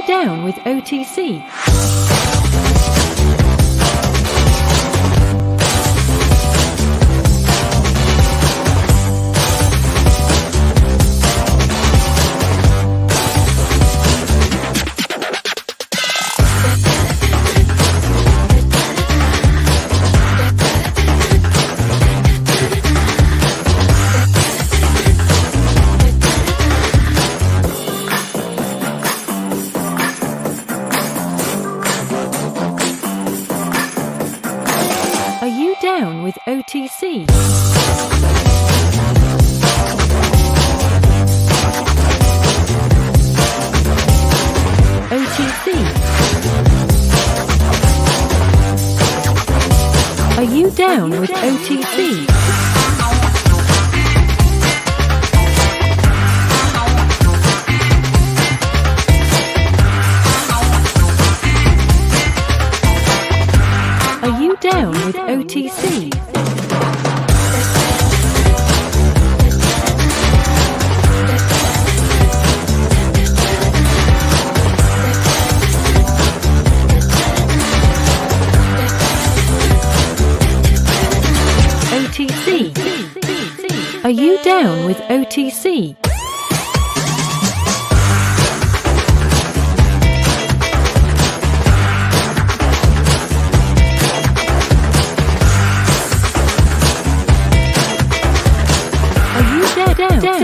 you down with OTC? Are you down with OTC? OTC. Are you down with OTC? Are you down with OTC? OTC. Are you down with OTC?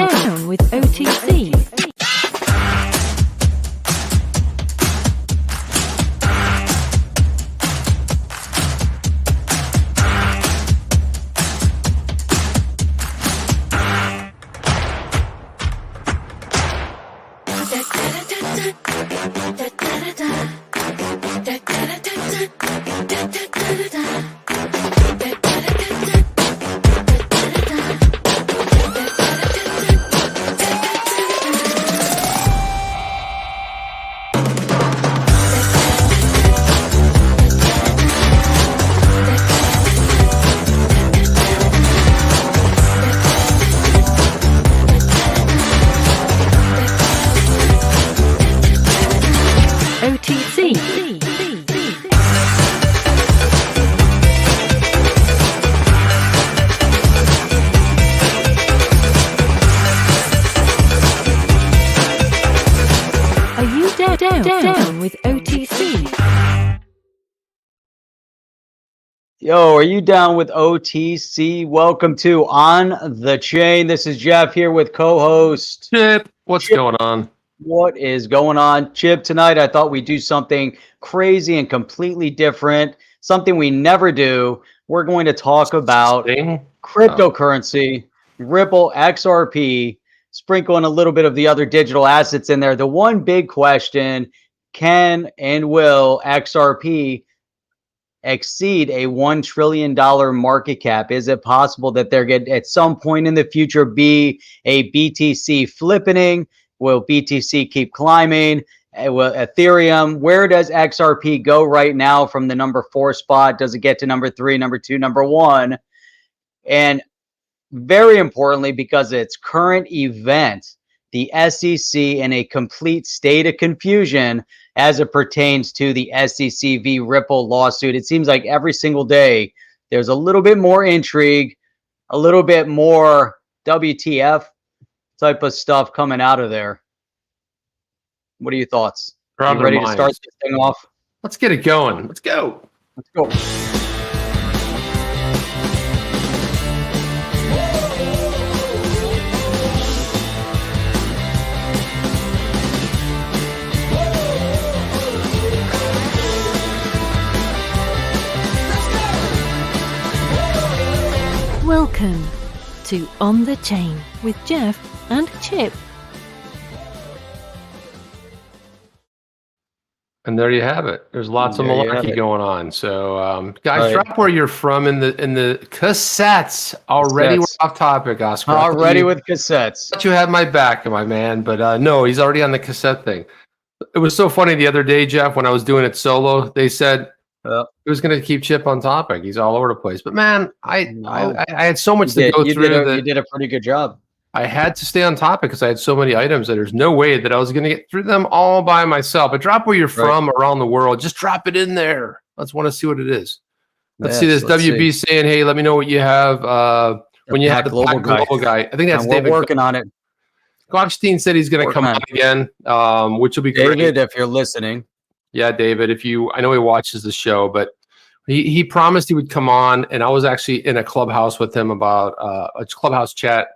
Down with OTC. Down with OTC. Yo, are you down with OTC? Welcome to On the Chain. This is Jeff here with co-host Chip. What's going on? What is going on, Chip? Tonight I thought we'd do something crazy and completely different, something we never do. We're going to talk about cryptocurrency, Ripple, XRP, sprinkle in a little bit of the other digital assets in there. The one big question, can and will XRP exceed a $1 trillion market cap? Is it possible that they're going to, at some point in the future, be a BTC flippening? Will BTC keep climbing? Will Ethereum, where does XRP go right now from the number 4 spot? Does it get to number 3, number 2, number 1? And very importantly, because its current event, the SEC in a complete state of confusion as it pertains to the SEC v. Ripple lawsuit. It seems like every single day there's a little bit more intrigue, a little bit more WTF type of stuff coming out of there. What are your thoughts? You ready to start this thing off? Let's get it going. Let's go. Let's go. Welcome to On the Chain with Jeff and Chip. And there you have it. There's lots of malarkey going on. So, guys, drop where you're from in the cassettes. Already we're off topic, Oscar. Already with cassettes. Thought you had my back, my man. But no, he's already on the cassette thing. It was so funny the other day, Jeff, when I was doing it solo. They said it was going to keep Chip on topic. He's all over the place. But man, I had so much to go through. You did a pretty good job. I had to stay on topic because I had so many items that there's no way that I was going to get through them all by myself. But drop where you're from around the world. Just drop it in there. Let's want to see what it is. Let's see this. WB saying, hey, let me know what you have when you have the global guy. I think that's David. We're working on it. Gockstein said he's going to come on again, which will be David, great. if you're listening. Yeah, David, I know he watches the show, but he promised he would come on, and I was actually in a clubhouse with him about a clubhouse chat.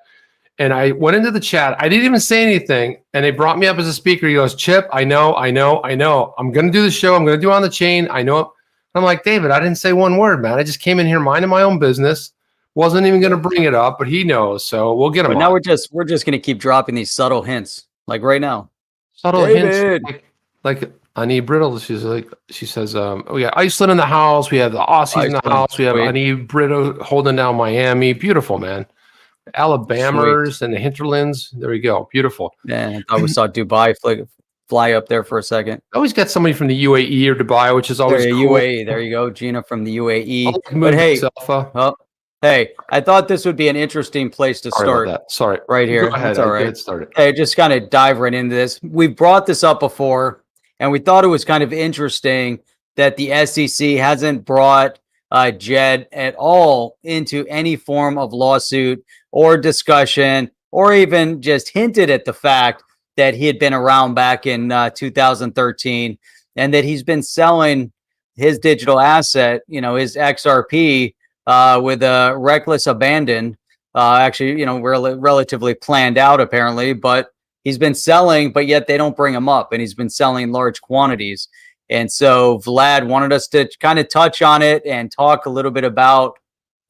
And I went into the chat. I didn't even say anything. And they brought me up as a speaker. He goes, Chip, I know. I'm going to do the show. I'm going to do On the Chain. I know. I'm like, David, I didn't say one word, man. I just came in here minding my own business. Wasn't even going to bring it up, but he knows. So we'll get him on. Now we're just going to keep dropping these subtle hints, like right now. Subtle hints. Like Ani Brittle, she says, we got Iceland in the house. We have the Aussies in the house. We have Ani Brittle holding down Miami. Beautiful, man. Alabamers and the hinterlands. There we go. Beautiful. Yeah, I thought we saw Dubai fly up there for a second. I always get somebody from the UAE or Dubai, which is always cool. UAE. There you go, Gina from the UAE. But hey, I thought this would be an interesting place to start. Sorry, right here. Go ahead. It's all right. Get started. Hey, just kind of dive right into this. We've brought this up before, and we thought it was kind of interesting that the SEC hasn't brought Jed at all into any form of lawsuit or discussion, or even just hinted at the fact that he had been around back in 2013 and that he's been selling his digital asset, his XRP, with a reckless abandon. Actually, relatively planned out apparently, but he's been selling, but yet they don't bring him up, and he's been selling large quantities. And so Vlad wanted us to kind of touch on it and talk a little bit about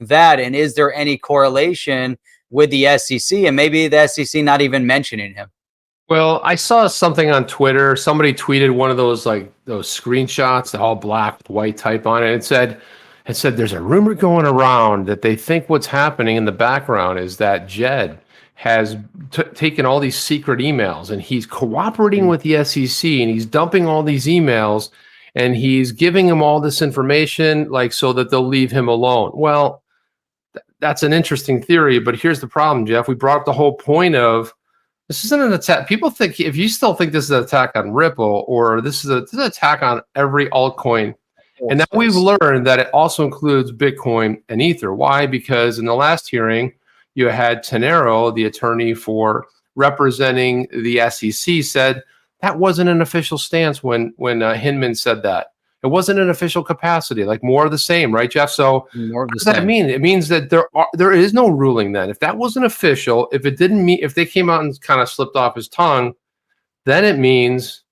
that. And is there any correlation with the SEC, and maybe the SEC not even mentioning him? Well, I saw something on Twitter. Somebody tweeted one of those screenshots, the all black with white type on it. It said there's a rumor going around that they think what's happening in the background is that Jed has taken all these secret emails and he's cooperating with the SEC and he's dumping all these emails and he's giving them all this information so that they'll leave him alone. Well, that's an interesting theory, but here's the problem, Jeff. We brought up the whole point of this isn't an attack. People think, if you still think this is an attack on Ripple or this is an attack on every altcoin, and now we've learned that it also includes Bitcoin and Ether. Why? Because in the last hearing, you had Tenero, the attorney for representing the SEC, said that wasn't an official stance when Hinman said that. It wasn't an official capacity, like more of the same, right, Jeff? So what does that mean? It means that there is no ruling then. If that wasn't official, if it didn't mean, if they came out and kind of slipped off his tongue, then it means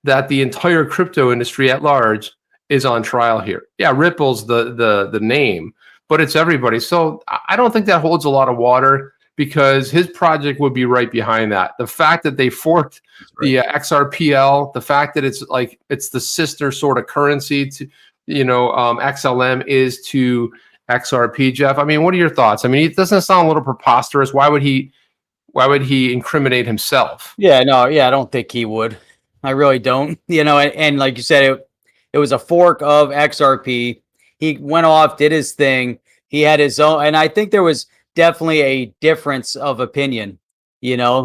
that the entire crypto industry at large is on trial here. Yeah, Ripple's the name, but it's everybody. So I don't think that holds a lot of water because his project would be right behind that. The fact that they forked the XRPL, the fact that it's the sister sort of currency to, XLM is to XRP, Jeff. I mean, what are your thoughts? I mean, it doesn't sound a little preposterous. Why would he incriminate himself? I don't think he would. I really don't. And like you said, it was a fork of XRP. He went off, did his thing. He had his own, and I think there was definitely a difference of opinion,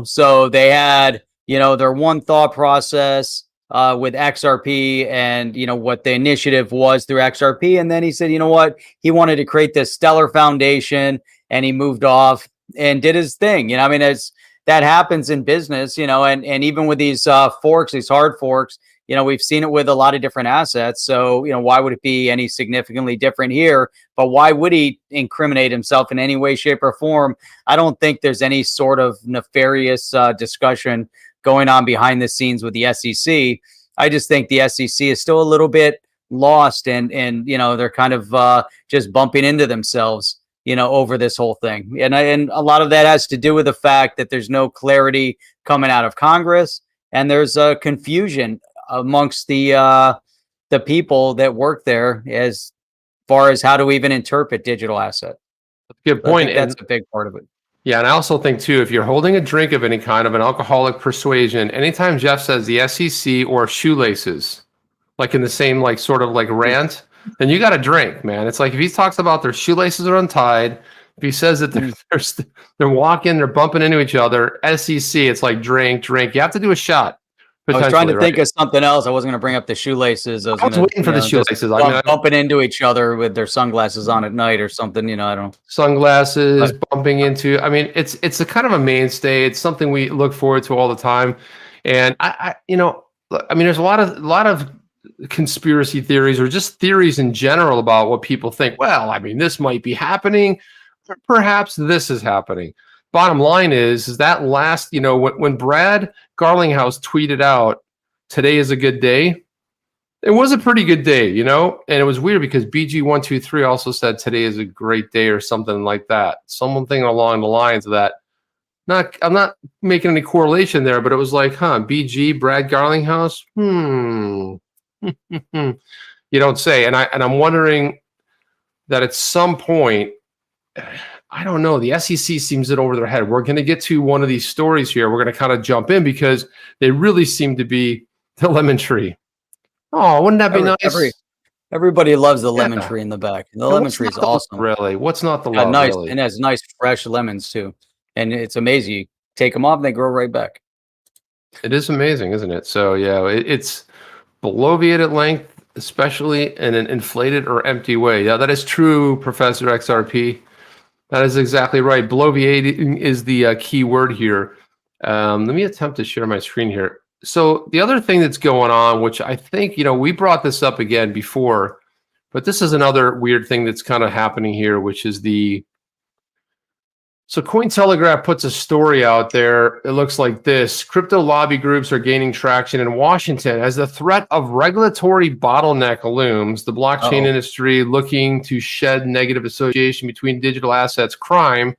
so they had, their one thought process with XRP and, what the initiative was through XRP. And then he said, he wanted to create this stellar foundation and he moved off and did his thing. That happens in business, and even with these forks, these hard forks, we've seen it with a lot of different assets. So, why would it be any significantly different here? But why would he incriminate himself in any way, shape, or form? I don't think there's any sort of nefarious discussion going on behind the scenes with the SEC. I just think the SEC is still a little bit lost and they're kind of just bumping into themselves, over this whole thing. And a lot of that has to do with the fact that there's no clarity coming out of Congress and there's a confusion amongst the people that work there as far as how to even interpret digital asset. That's a good point. That's a big part of it. Yeah, and I also think too, if you're holding a drink of any kind of an alcoholic persuasion, anytime Jeff says the SEC or shoelaces, like in the same sort of rant, then you got to drink, man. It's like if he talks about their shoelaces are untied, If he says that they're walking, they're bumping into each other, SEC, it's like drink. You have to do a shot. I was trying to think of something else. I wasn't going to bring up the shoelaces. I was waiting for the shoelaces. Bumping into each other with their sunglasses on at night or something. I don't know. Sunglasses, bumping into. I mean, it's a kind of a mainstay. It's something we look forward to all the time. And I there's a lot of conspiracy theories or just theories in general about what people think. Well, I mean, this might be happening. Perhaps this is happening. Bottom line is that last, when Brad Garlinghouse tweeted out, "Today is a good day," it was a pretty good day, and it was weird because BG123 also said today is a great day or something like that. Something along the lines of that. I'm not making any correlation there, but it was like, BG, Brad Garlinghouse? You don't say. And I'm wondering that at some point, I don't know. The SEC seems it over their head. We're going to get to one of these stories here. We're going to kind of jump in because they really seem to be the lemon tree. Oh, wouldn't that be nice? Everybody loves the lemon tree in the back. The lemon tree is awesome. Really? What's not the love? Nice, really? And it has nice fresh lemons too. And it's amazing. You take them off and they grow right back. It is amazing, isn't it? So yeah, it's bloviated length, especially in an inflated or empty way. Yeah, that is true, Professor XRP. That is exactly right. Bloviating is the key word here. Let me attempt to share my screen here. So the other thing that's going on, which I think, we brought this up again before, but this is another weird thing that's kind of happening here, which is so Cointelegraph puts a story out there. It looks like this. Crypto lobby groups are gaining traction in Washington as the threat of regulatory bottleneck looms. The blockchain industry looking to shed negative association between digital assets crime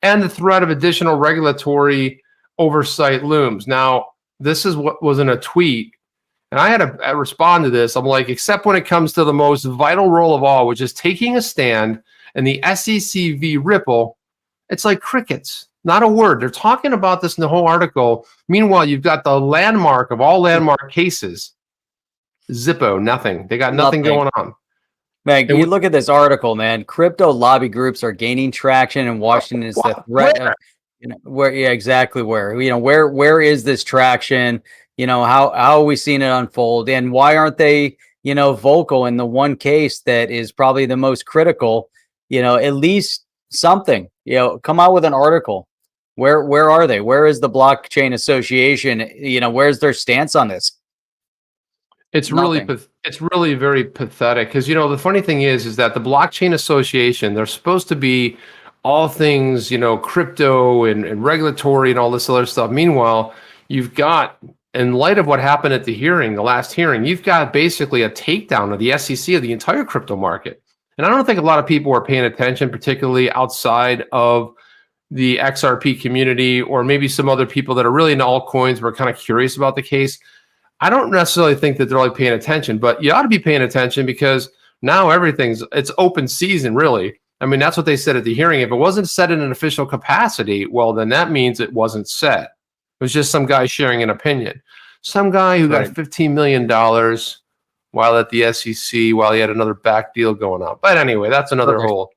and the threat of additional regulatory oversight looms. Now, this is what was in a tweet, and I had to respond to this. I'm like, except when it comes to the most vital role of all, which is taking a stand, and the SEC v. Ripple, it's like crickets, not a word. They're talking about this in the whole article. Meanwhile, you've got the landmark of all landmark cases, Zippo, nothing. They got nothing going on. Man, you look at this article, man. Crypto lobby groups are gaining traction in Washington. Is the threat of, where? Yeah, exactly where. Where is this traction? How are we seeing it unfold? And why aren't they, vocal in the one case that is probably the most critical? At least something. Come out with an article. Where are they? Where is the Blockchain Association? Where's their stance on this? It's really very pathetic because the funny thing is that the Blockchain Association, they're supposed to be all things crypto and regulatory and all this other stuff. Meanwhile, you've got, in light of what happened at the last hearing, you've got basically a takedown of the SEC of the entire crypto market. And I don't think a lot of people are paying attention, particularly outside of the XRP community, or maybe some other people that are really into altcoins were kind of curious about the case. I don't necessarily think that they're really paying attention, but you ought to be paying attention because now it's open season, really. I mean, that's what they said at the hearing. If it wasn't said in an official capacity, well, then that means it wasn't said. It was just some guy sharing an opinion. Some guy who got $15 million while at the SEC, while he had another back deal going on. But anyway, that's another whole.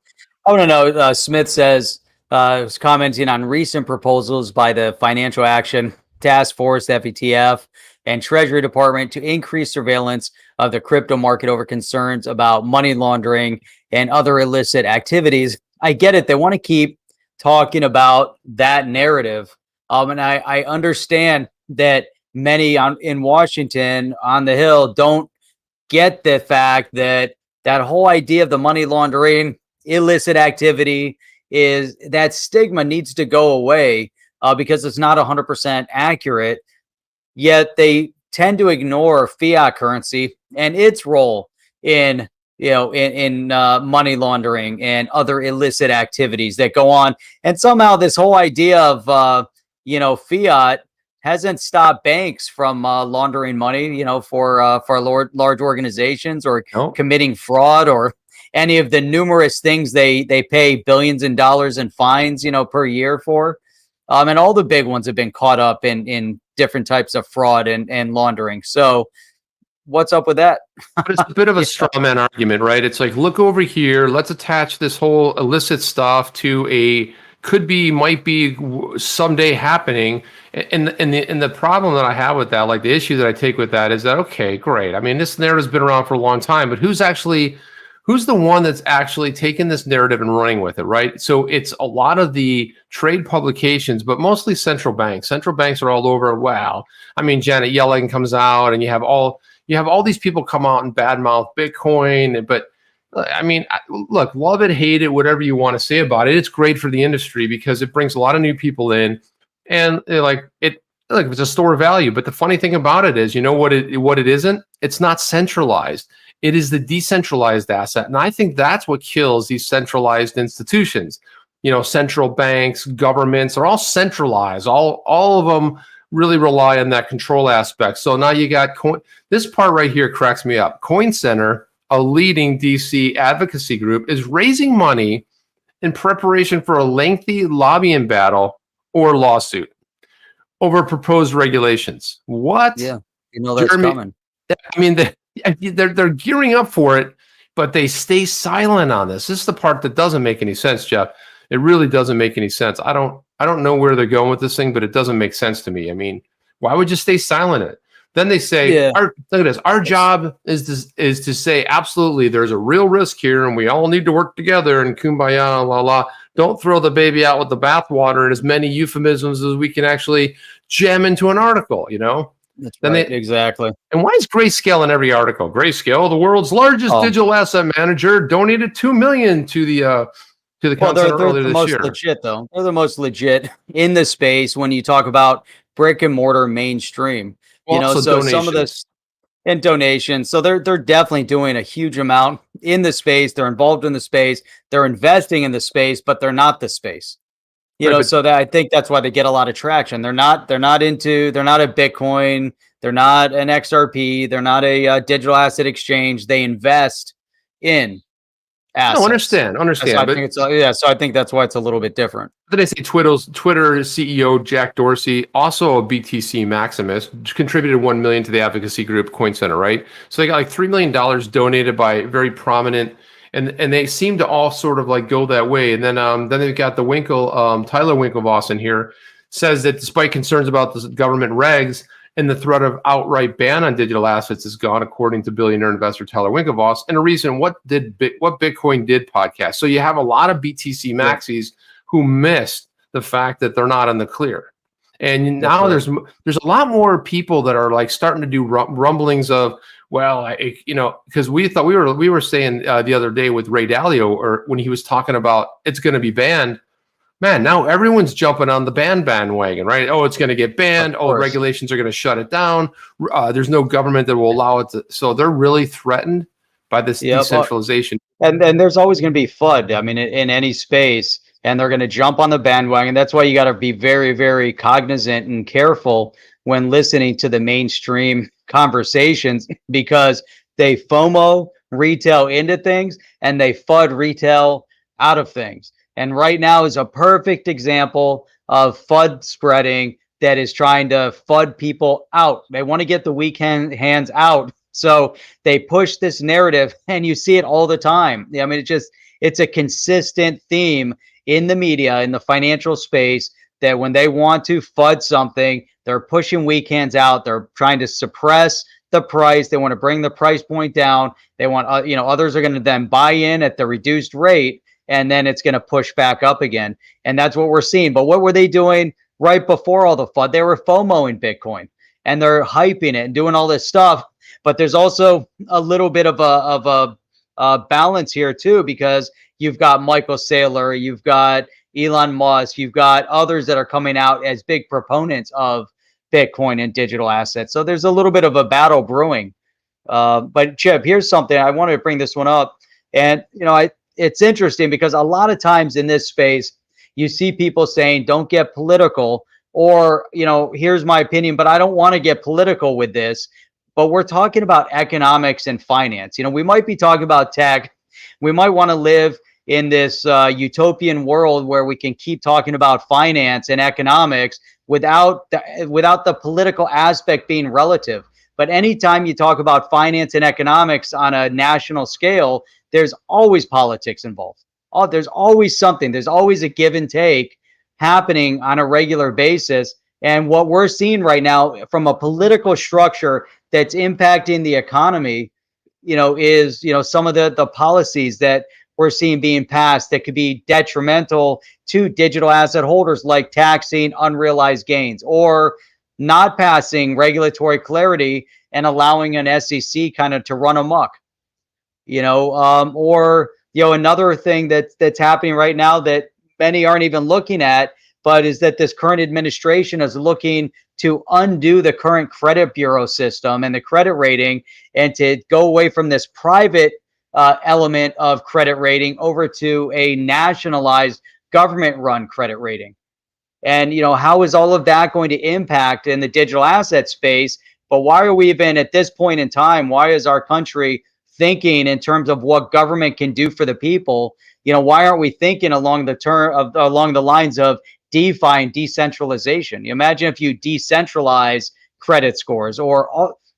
Oh, no. Smith says, was commenting on recent proposals by the Financial Action Task Force, FATF, and Treasury Department to increase surveillance of the crypto market over concerns about money laundering and other illicit activities. I get it. They want to keep talking about that narrative. And I understand that many in Washington on the Hill don't get the fact that whole idea of the money laundering, illicit activity, is that stigma needs to go away because it's not 100% accurate. Yet they tend to ignore fiat currency and its role in money laundering and other illicit activities that go on. And somehow this whole idea of fiat hasn't stopped banks from laundering money, for large organizations or committing fraud or any of the numerous things they pay billions in dollars in fines, per year for. And all the big ones have been caught up in different types of fraud and laundering. So What's up with that? But it's a bit of a straw man argument, right? It's like, look over here. Let's attach this whole illicit stuff to a could be, might be someday happening. And the problem that I have with that, like the issue that I take with that is that, okay, great. I mean, this narrative's been around for a long time, but who's the one that's actually taken this narrative and running with it, right? So it's a lot of the trade publications, but mostly central banks. Central banks are all over. Wow. I mean, Janet Yellen comes out and you have all these people come out and badmouth Bitcoin, but I mean, look, love it, hate it, whatever you want to say about it. It's great for the industry because it brings a lot of new people in, and it's a store of value. But the funny thing about it is, you know what it isn't? It's not centralized. It is the decentralized asset, and I think that's what kills these centralized institutions. You know, central banks, governments are all centralized. All of them really rely on that control aspect. So now you got this part right here cracks me up. Coin Center, a leading DC advocacy group, is raising money in preparation for a lengthy lobbying battle or lawsuit over proposed regulations. What? Yeah, you know that's coming. I mean, they're gearing up for it, but they stay silent on this. This is the part that doesn't make any sense, Jeff. It really doesn't make any sense. I don't know where they're going with this thing, but it doesn't make sense to me. I mean, why would you stay silent on it? Then they say, look at this. Our job is to say, absolutely, there's a real risk here, and we all need to work together and kumbaya, la la. Don't throw the baby out with the bathwater and as many euphemisms as we can actually jam into an article, you know? That's right. Exactly. And why is Grayscale in every article? Grayscale, the world's largest digital asset manager, donated $2 million to the they're the most legit, though. They're the most legit in the space when you talk about brick and mortar mainstream. You know, so donations. Some of this and donations. So they're definitely doing a huge amount in the space. They're involved in the space. They're investing in the space, but they're not the space. You know, so that I think that's why they get a lot of traction. They're not a Bitcoin. They're not an XRP. They're not a digital asset exchange. They invest in assets. No, understand. So I think that's why it's a little bit different. Then I say Twitter CEO Jack Dorsey, also a BTC Maximus, contributed $1 million to the advocacy group Coin Center, right? So they got like $3 million donated by very prominent, and they seem to all sort of like go that way. And then they've got the Tyler Winklevoss in here, says that despite concerns about the government regs and the threat of outright ban on digital assets is gone, according to billionaire investor Tyler Winklevoss. And a reason, what Bitcoin did podcast. So you have a lot of BTC maxis who missed the fact that they're not in the clear. And now there's a lot more people that are like starting to do rumblings of, well, because we thought we were saying the other day with Ray Dalio, or when he was talking about it's going to be banned. Man, now everyone's jumping on the bandwagon, right? Oh, it's going to get banned. Oh, regulations are going to shut it down. There's no government that will allow it to. So they're really threatened by this decentralization. And there's always going to be FUD. I mean, in any space, and they're going to jump on the bandwagon. That's why you got to be very, very cognizant and careful when listening to the mainstream conversations, because they FOMO retail into things and they FUD retail out of things. And right now is a perfect example of FUD spreading that is trying to FUD people out. They want to get the weak hands out. So they push this narrative, and you see it all the time. I mean, it's a consistent theme in the media, in the financial space, that when they want to FUD something, they're pushing weak hands out. They're trying to suppress the price. They want to bring the price point down. They want, others are going to then buy in at the reduced rate, and then it's going to push back up again. And that's what we're seeing. But what were they doing right before all the FUD? They were FOMOing Bitcoin, and they're hyping it and doing all this stuff. But there's also a little bit of a balance here too, because you've got Michael Saylor, you've got Elon Musk, you've got others that are coming out as big proponents of Bitcoin and digital assets. So there's a little bit of a battle brewing. But Chip, here's something. I wanted to bring this one up. And, it's interesting because a lot of times in this space, you see people saying, don't get political, or, here's my opinion, but I don't want to get political with this. But we're talking about economics and finance. We might be talking about tech. We might want to live in this utopian world where we can keep talking about finance and economics without the political aspect being relative. But anytime you talk about finance and economics on a national scale, there's always politics involved. There's always something. There's always a give and take happening on a regular basis. And what we're seeing right now from a political structure that's impacting the economy, is, some of the policies that we're seeing being passed that could be detrimental to digital asset holders, like taxing unrealized gains or not passing regulatory clarity and allowing an SEC kind of to run amok, or, another thing that's happening right now that many aren't even looking at, but is that this current administration is looking to undo the current credit bureau system and the credit rating, and to go away from this private element of credit rating over to a nationalized government-run credit rating. And, how is all of that going to impact in the digital asset space? But why are we even at this point in time? Why is our country thinking in terms of what government can do for the people? Why aren't we thinking along the lines of DeFi and decentralization? You imagine if you decentralize credit scores,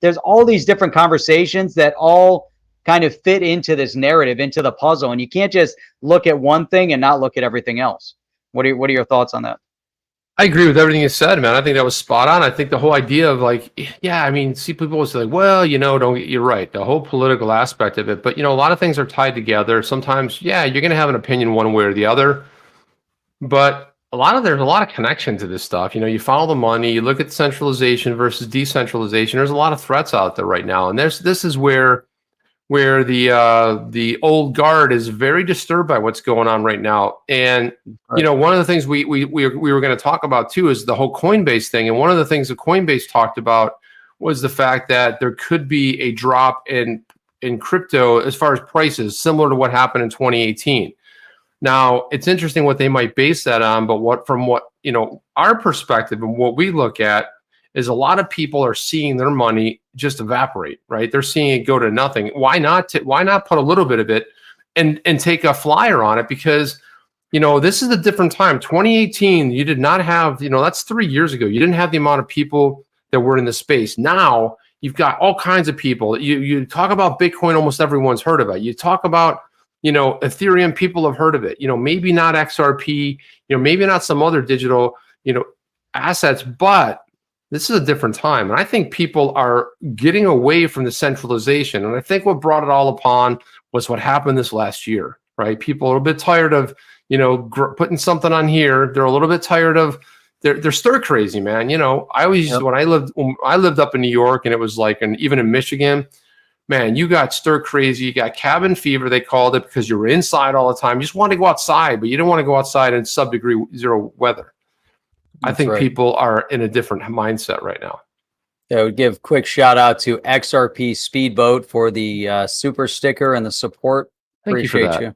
there's all these different conversations that all kind of fit into this narrative, into the puzzle, and you can't just look at one thing and not look at everything else. What are your thoughts on that? I agree with everything you said, man. I think that was spot on. I think the whole idea of see, people will say, well, you're right, the whole political aspect of it. But, a lot of things are tied together. Sometimes, you're going to have an opinion one way or the other. But there's a lot of connection to this stuff. You follow the money, you look at centralization versus decentralization. There's a lot of threats out there right now. And this is where the old guard is very disturbed by what's going on right now. And one of the things we were going to talk about too is the whole Coinbase thing. And one of the things that Coinbase talked about was the fact that there could be a drop in crypto as far as prices, similar to what happened in 2018. Now, it's interesting what they might base that on, but from our perspective and what we look at is a lot of people are seeing their money just evaporate, right? They're seeing it go to nothing. Why not put a little bit of it and take a flyer on it? Because, this is a different time. 2018, you did not have, that's 3 years ago. You didn't have the amount of people that were in the space. Now you've got all kinds of people. You talk about Bitcoin, almost everyone's heard of it. You talk about, Ethereum, people have heard of it. Maybe not XRP, maybe not some other digital, assets, but this is a different time. And I think people are getting away from the centralization. And I think what brought it all upon was what happened this last year, right? People are a bit tired of, putting something on here. They're a little bit tired of, they're stir crazy, man. I always, when I lived up in New York, and it was like, and even in Michigan, man, you got stir crazy. You got cabin fever, they called it, because you were inside all the time. You just wanted to go outside, but you didn't want to go outside in sub-degree zero weather. I think people are in a different mindset right now. I would give quick shout out to XRP Speedboat for the super sticker and the support. Thank you for that. You.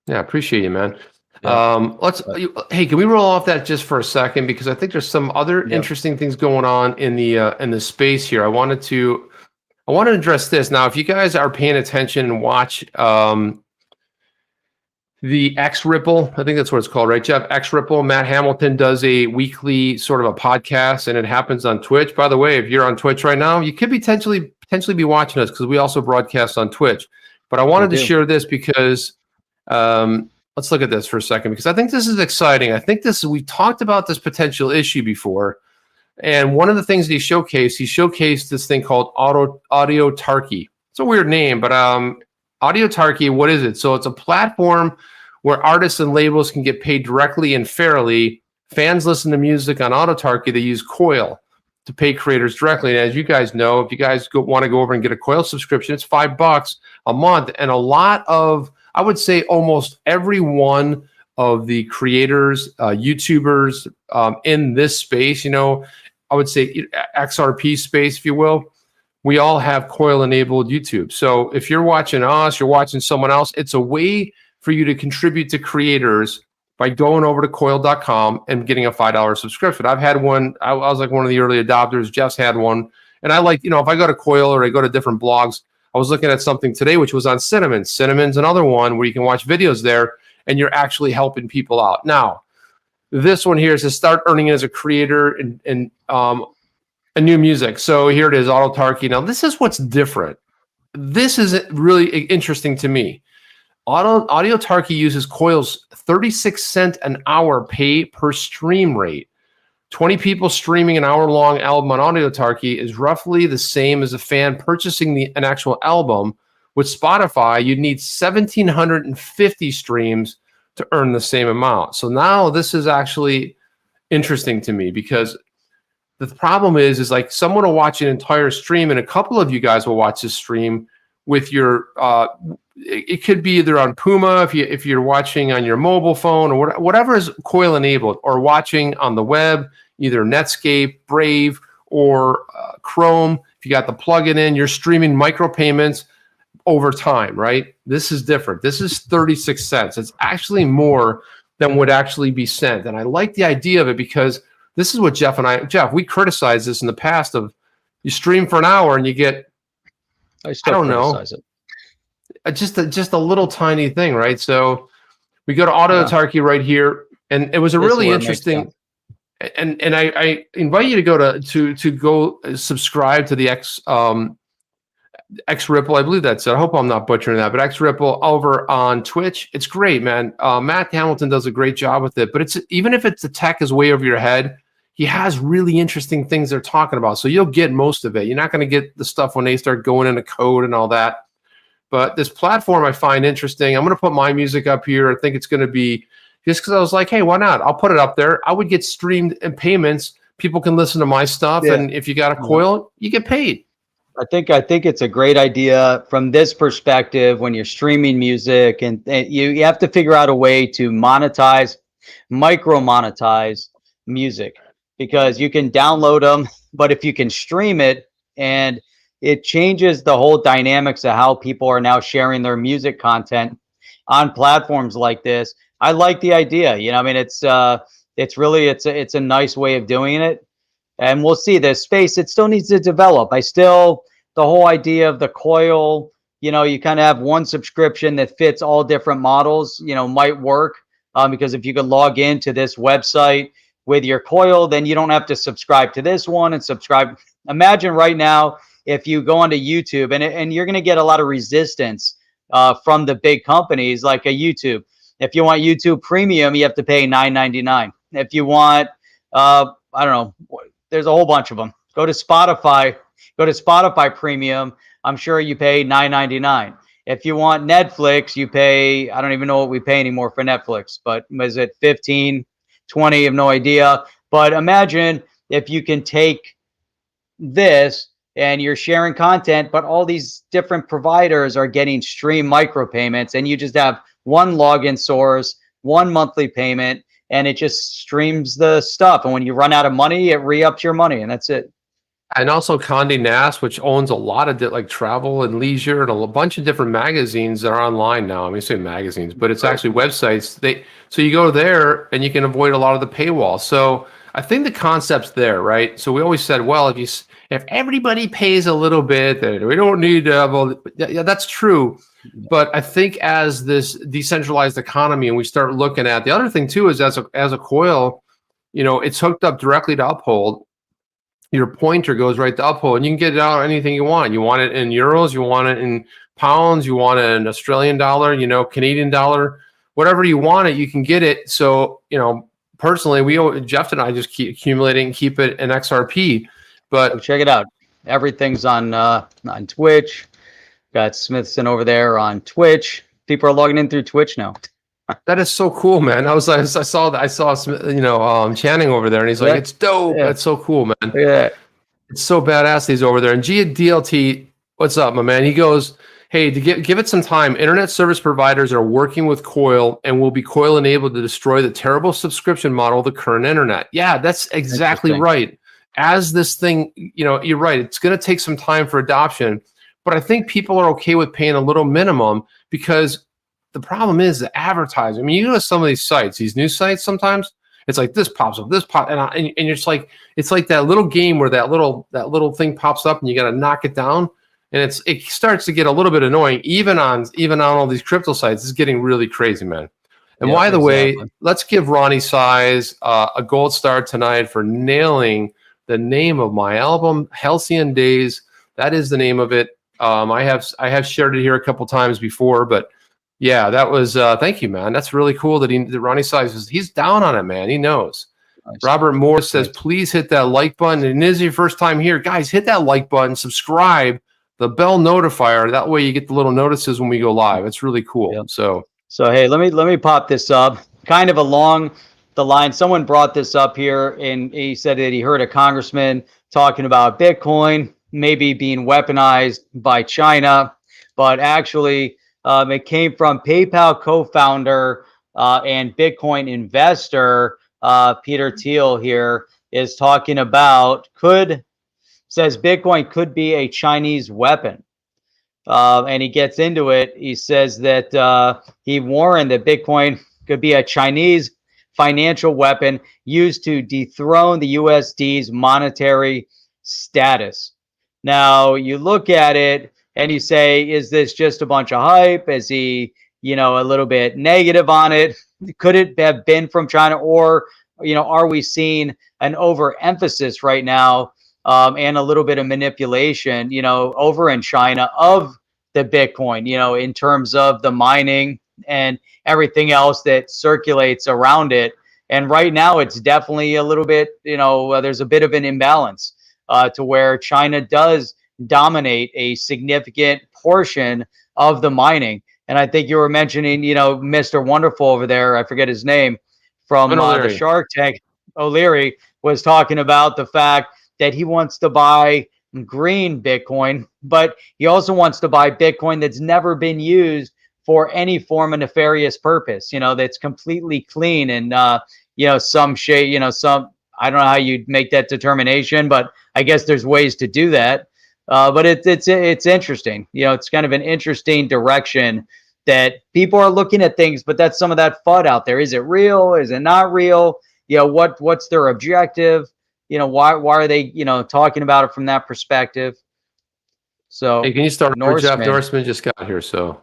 Yeah, appreciate you, man. Yeah. Hey, can we roll off that just for a second? Because I think there's some other interesting things going on in the space here. I wanted to address this. Now, if you guys are paying attention and watch the X Ripple, I think that's what it's called, right, Jeff? X Ripple. Matt Hamilton does a weekly sort of a podcast, and it happens on Twitch. By the way, if you're on Twitch right now, you could potentially be watching us, because we also broadcast on Twitch. But I wanted to share this because let's look at this for a second, because I think this is exciting. I think we talked about this potential issue before, and one of the things that he showcased this thing called Auditarchy. It's a weird name, but Auditarchy, what is it? So it's a platform where artists and labels can get paid directly and fairly. Fans listen to music on Auditarchy. They use Coil to pay creators directly. And as you guys know, if you guys want to go over and get a Coil subscription, it's $5 a month. And a lot of, I would say almost every one of the creators, YouTubers in this space, I would say XRP space, if you will, we all have Coil enabled YouTube. So if you're watching us, you're watching someone else, it's a way for you to contribute to creators by going over to coil.com and getting a $5 subscription. I've had one. I was like one of the early adopters. Jeff's had one. And I like, if I go to Coil or I go to different blogs, I was looking at something today, which was on Cinnamon. Cinnamon's another one where you can watch videos there and you're actually helping people out. Now, this one here is to start earning as a creator and And new music. So here it is, Autarky. Now this is what's different. This is really interesting to me. Autarky uses Coil's 36-cent an hour pay per stream rate. 20 people streaming an hour-long album on Autarky is roughly the same as a fan purchasing an actual album. With Spotify, you'd need 1,750 streams to earn the same amount. So now this is actually interesting to me, because the problem is like someone will watch an entire stream, and a couple of you guys will watch this stream with your it could be either on Puma if you're watching on your mobile phone, or whatever is Coil enabled, or watching on the web, either Netscape, Brave, or Chrome. If you got the plugin in, you're streaming micropayments over time, right? This is different. This is 36 cents. It's actually more than would actually be sent. And I like the idea of it, because this is what Jeff, we criticized this in the past of you stream for an hour and you get, I don't know, just a little tiny thing, right? So we go to Autarky right here, and it was a really interesting, and I invite you to go to go subscribe to the X Ripple, I believe that's it. I hope I'm not butchering that, but X Ripple over on Twitch. It's great, man. Matt Hamilton does a great job with it, but it's, even if the tech is way over your head, he has really interesting things they're talking about. So you'll get most of it. You're not going to get the stuff when they start going into code and all that. But this platform I find interesting. I'm going to put my music up here. I think it's going to be, just because I was like, hey, why not? I'll put it up there. I would get streamed and payments. People can listen to my stuff. Yeah. And if you got a Coil, you get paid. I think it's a great idea from this perspective when you're streaming music, and you have to figure out a way to monetize, micro monetize music, because you can download them, but if you can stream it, and it changes the whole dynamics of how people are now sharing their music content on platforms like this. I like the idea. You know, I mean, it's really a nice way of doing it. And we'll see this space. It still needs to develop. The whole idea of the Coil, you know, you kind of have one subscription that fits all different models, you know, might work. Because if you could log into this website with your Coil, then you don't have to subscribe to this one and subscribe. Imagine right now, if you go onto YouTube, and you're going to get a lot of resistance from the big companies like a YouTube. If you want YouTube Premium, you have to pay $9.99. If you want, I don't know, there's a whole bunch of them. Go to Spotify Premium. I'm sure you pay $9.99. If you want Netflix, you pay, I don't even know what we pay anymore for Netflix, but is it 15, 20? I have no idea. But imagine if you can take this and you're sharing content, but all these different providers are getting stream micropayments, and you just have one login source, one monthly payment, and it just streams the stuff. And when you run out of money, it re-ups your money, and that's it. And also Condé Nast, which owns a lot of like travel and leisure and a bunch of different magazines that are online now. I mean, I say magazines, but it's actually websites. So you go there and you can avoid a lot of the paywall. So I think the concept's there, right? So we always said, well, if everybody pays a little bit, then we don't need to have all. Yeah, that's true. But I think as this decentralized economy, and we start looking at the other thing too, is as a Coil, you know, it's hooked up directly to Uphold. Your pointer goes right to Uphold, and you can get it out anything you want. You want it in euros, you want it in pounds, you want it in Australian dollar, you know, Canadian dollar, whatever you want it, you can get it. So, you know, personally, Jeff and I just keep accumulating and keep it in XRP. But check it out. Everything's on Twitch. Got Smithson over there on Twitch. People are logging in through Twitch now. That is so cool, man. I saw Channing over there, and he's like, it's dope. Yeah. That's so cool, man. Yeah. It's so badass he's over there. And DLT, what's up, my man? He goes, hey, to give it some time, internet service providers are working with Coil and will be Coil enabled to destroy the terrible subscription model of the current internet. Yeah, that's exactly right. As this thing, you know, you're right. It's going to take some time for adoption, but I think people are okay with paying a little minimum, because the problem is the advertising. I mean, you go to some of these sites, these news sites, sometimes it's like this pops up, and you're just like, it's like that little game where that little thing pops up and you got to knock it down, and it starts to get a little bit annoying, even on all these crypto sites. It's getting really crazy, man. And by the way, let's give Ronnie Size a gold star tonight for nailing the name of my album, Halcyon Days. That is the name of it. I have shared it here a couple times before, but yeah, that was thank you, man. That's really cool that Ronnie Size he's down on it, man. He knows. Nice. Robert Moore says, please hit that like button. And it is your first time here. Guys, hit that like button, subscribe, the bell notifier. That way you get the little notices when we go live. It's really cool. Yep. So hey, let me pop this up. Kind of along the line, someone brought this up here, and he said that he heard a congressman talking about Bitcoin maybe being weaponized by China, but actually it came from PayPal co-founder and Bitcoin investor Peter Thiel here is talking about says Bitcoin could be a Chinese weapon. And he gets into it. He says that he warned that Bitcoin could be a Chinese financial weapon used to dethrone the USD's monetary status. Now, you look at it and you say, is this just a bunch of hype? Is he, a little bit negative on it? Could it have been from China? Or, are we seeing an overemphasis right now and a little bit of manipulation, over in China of the Bitcoin, in terms of the mining and everything else that circulates around it? And right now, it's definitely a little bit, there's a bit of an imbalance. To where China does dominate a significant portion of the mining. And I think you were mentioning, Mr. Wonderful over there, I forget his name, from the Shark Tank, O'Leary, was talking about the fact that he wants to buy green Bitcoin, but he also wants to buy Bitcoin that's never been used for any form of nefarious purpose, that's completely clean and, some shade, I don't know how you'd make that determination, but I guess there's ways to do that. But it's interesting. It's kind of an interesting direction that people are looking at things, but that's some of that FUD out there. Is it real? Is it not real? What's their objective? Why are they, talking about it from that perspective? So hey, can you start? Jeff Norseman just got here, so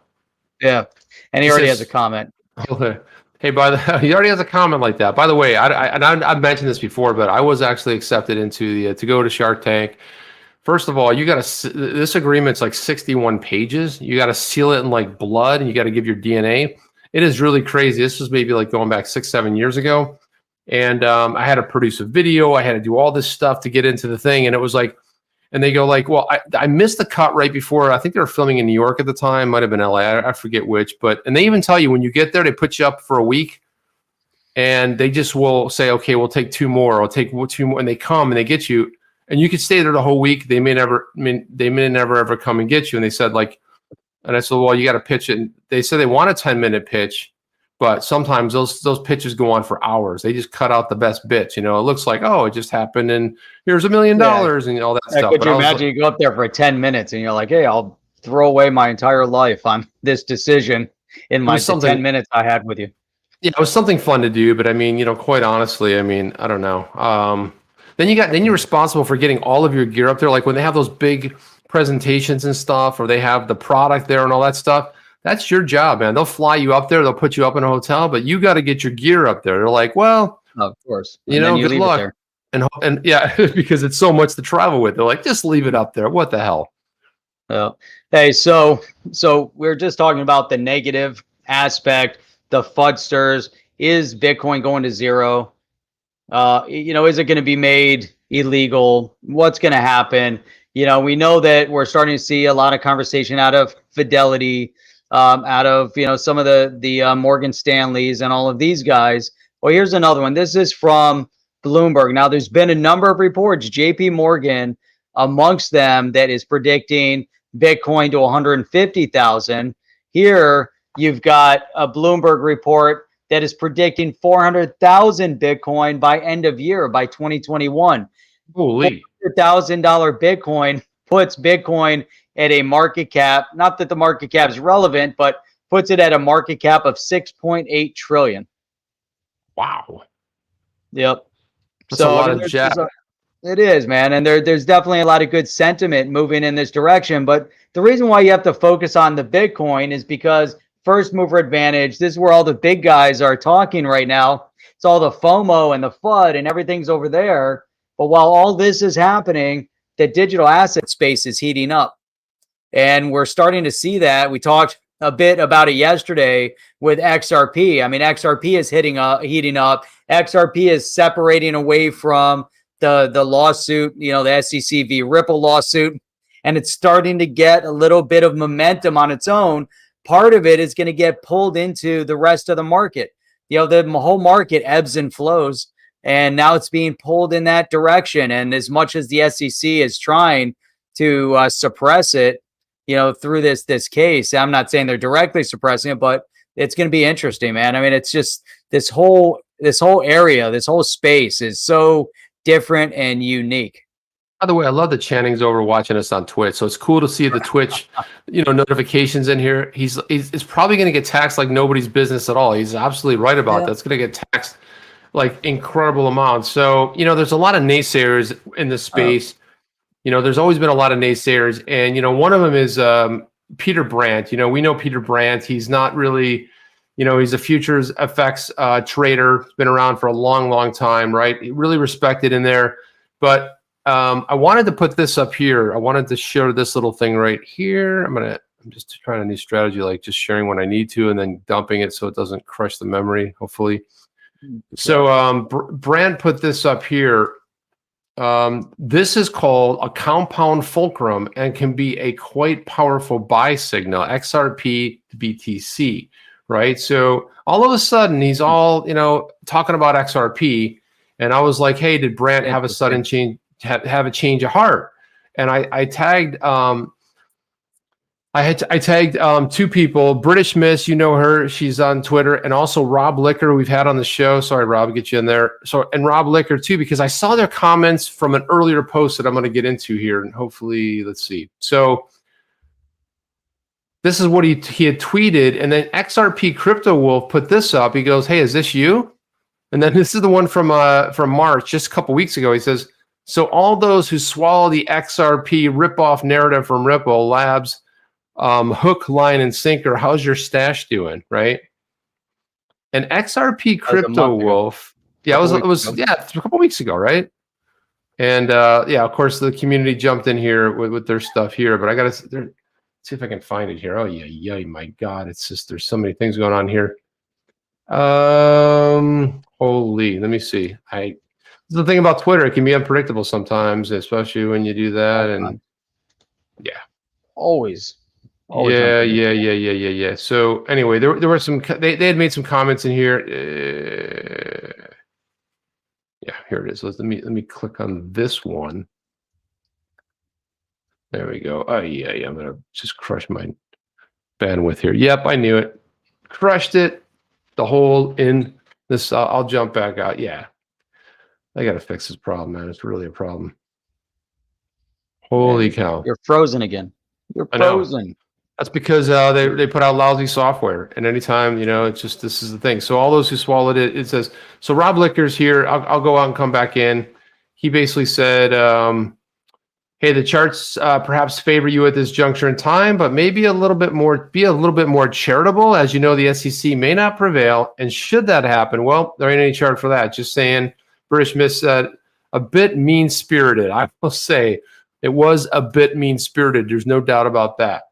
yeah, and he already has a comment. Okay. Hey, he already has a comment like that. By the way, I've mentioned this before, but I was actually accepted into to go to Shark Tank. First of all, this agreement's like 61 pages. You got to seal it in like blood, and you got to give your DNA. It is really crazy. This was maybe like going back 6-7 years ago, and I had to produce a video. I had to do all this stuff to get into the thing, and it was like, and they go like, well, I missed the cut right before. I think they were filming in New York at the time. Might have been LA. I forget which. And they even tell you when you get there, they put you up for a week. And they just will say, okay, we'll take 2 more. I'll take 2 more. And they come and they get you. And you could stay there the whole week. They may never ever come and get you. And they said and I said, well, you got to pitch it. And they said they want a 10-minute pitch. But sometimes those pitches go on for hours. They just cut out the best bits. It looks like, oh, it just happened, and here's $1 million and all that stuff. Could you imagine you go up there for 10 minutes and you're like, hey, I'll throw away my entire life on this decision in my 10 minutes I had with you. Yeah, it was something fun to do, but I mean, quite honestly, I mean, I don't know. Then you're responsible for getting all of your gear up there. Like when they have those big presentations and stuff, or they have the product there and all that stuff. That's your job, man. They'll fly you up there. They'll put you up in a hotel, but you got to get your gear up there. They're like, well, of course, good luck. And yeah, because it's so much to travel with. They're like, just leave it up there. What the hell? Hey, so we're just talking about the negative aspect, the FUDsters. Is Bitcoin going to zero? Is it going to be made illegal? What's going to happen? We know that we're starting to see a lot of conversation out of Fidelity, out of some of the Morgan Stanleys and all of these guys. Well, here's another one. This is from Bloomberg. Now, there's been a number of reports, JP Morgan amongst them, that is predicting Bitcoin to 150,000. Here, you've got a Bloomberg report that is predicting 400,000 Bitcoin by end of year, by 2021. Holy. $100,000 Bitcoin puts Bitcoin at a market cap, not that the market cap is relevant, but puts it at a market cap of 6.8 trillion. Wow. Yep. That's a lot of jack. It is, man. And there's definitely a lot of good sentiment moving in this direction. But the reason why you have to focus on the Bitcoin is because first mover advantage, this is where all the big guys are talking right now. It's all the FOMO and the FUD and everything's over there. But while all this is happening, the digital asset space is heating up. And we're starting to see that. We talked a bit about it yesterday with XRP. I mean, XRP is heating up. XRP is separating away from the lawsuit, you know, the SEC v. Ripple lawsuit, and it's starting to get a little bit of momentum on its own. Part of it is going to get pulled into the rest of the market. You know, the whole market ebbs and flows, and now it's being pulled in that direction. And as much as the SEC is trying to suppress it, you know, through this case, I'm not saying they're directly suppressing it, but it's going to be interesting, man. I mean, it's just this whole area, this whole space is so different and unique. By the way, I love that Channing's over watching us on Twitch, so it's cool to see the Twitch, you know, notifications in here. He's probably going to get taxed like nobody's business at all. He's absolutely right about that. It's going to get taxed like incredible amounts. So, you know, there's a lot of naysayers in this space. You know, there's always been a lot of naysayers, and you know, one of them is Peter Brandt. You know, we know Peter Brandt. He's not really, you know, he's a futures FX trader. He's been around for a long, long time, right? Really respected in there, but. I wanted to put this up here. I wanted to show this little thing right here. I'm just trying a new strategy, like just sharing when I need to and then dumping it so it doesn't crush the memory, hopefully. So Brand put this up here. This is called a compound fulcrum and can be a quite powerful buy signal, XRP to BTC, right? So all of a sudden he's all, you know, talking about XRP. And I was like, hey, did Brand have a sudden change? Have a change of heart, and I tagged I tagged two people, British Miss, you know her, she's on Twitter, and also Rob Licker, we've had on the show. Sorry, Rob, get you in there. So, and Rob Licker too, because I saw their comments from an earlier post that I'm going to get into here, and hopefully, let's see. So this is what he had tweeted, and then XRP Crypto Wolf put this up. He goes, "Hey, is this you?" And then this is the one from March, just a couple weeks ago. He says, "So all those who swallow the XRP ripoff narrative from Ripple Labs, hook, line, and sinker, how's your stash doing?" Right? And XRP Crypto Wolf, yeah, it was a couple weeks ago, right? And yeah, of course, the community jumped in here with their stuff here, but I gotta see if I can find it here. Oh yeah, my God, it's just there's so many things going on here. Holy, let me see. The thing about Twitter, it can be unpredictable sometimes, especially when you do that. And yeah, always yeah. So anyway, there were some. They had made some comments in here. Yeah, here it is. Let me click on this one. There we go. Oh yeah. I'm gonna just crush my bandwidth here. Yep, I knew it. Crushed it. The hole in this. I'll jump back out. Yeah. I got to fix this problem, man. It's really a problem. Holy cow. You're frozen again. You're frozen. That's because they put out lousy software. And anytime, you know, it's just, this is the thing. So all those who swallowed it, it says, so Rob Licker's here. I'll go out and come back in. He basically said, hey, the charts perhaps favor you at this juncture in time, but maybe be a little bit more charitable. As you know, the SEC may not prevail. And should that happen, well, there ain't any chart for that. Just saying. British Miss said, a bit mean-spirited. I will say it was a bit mean-spirited. There's no doubt about that.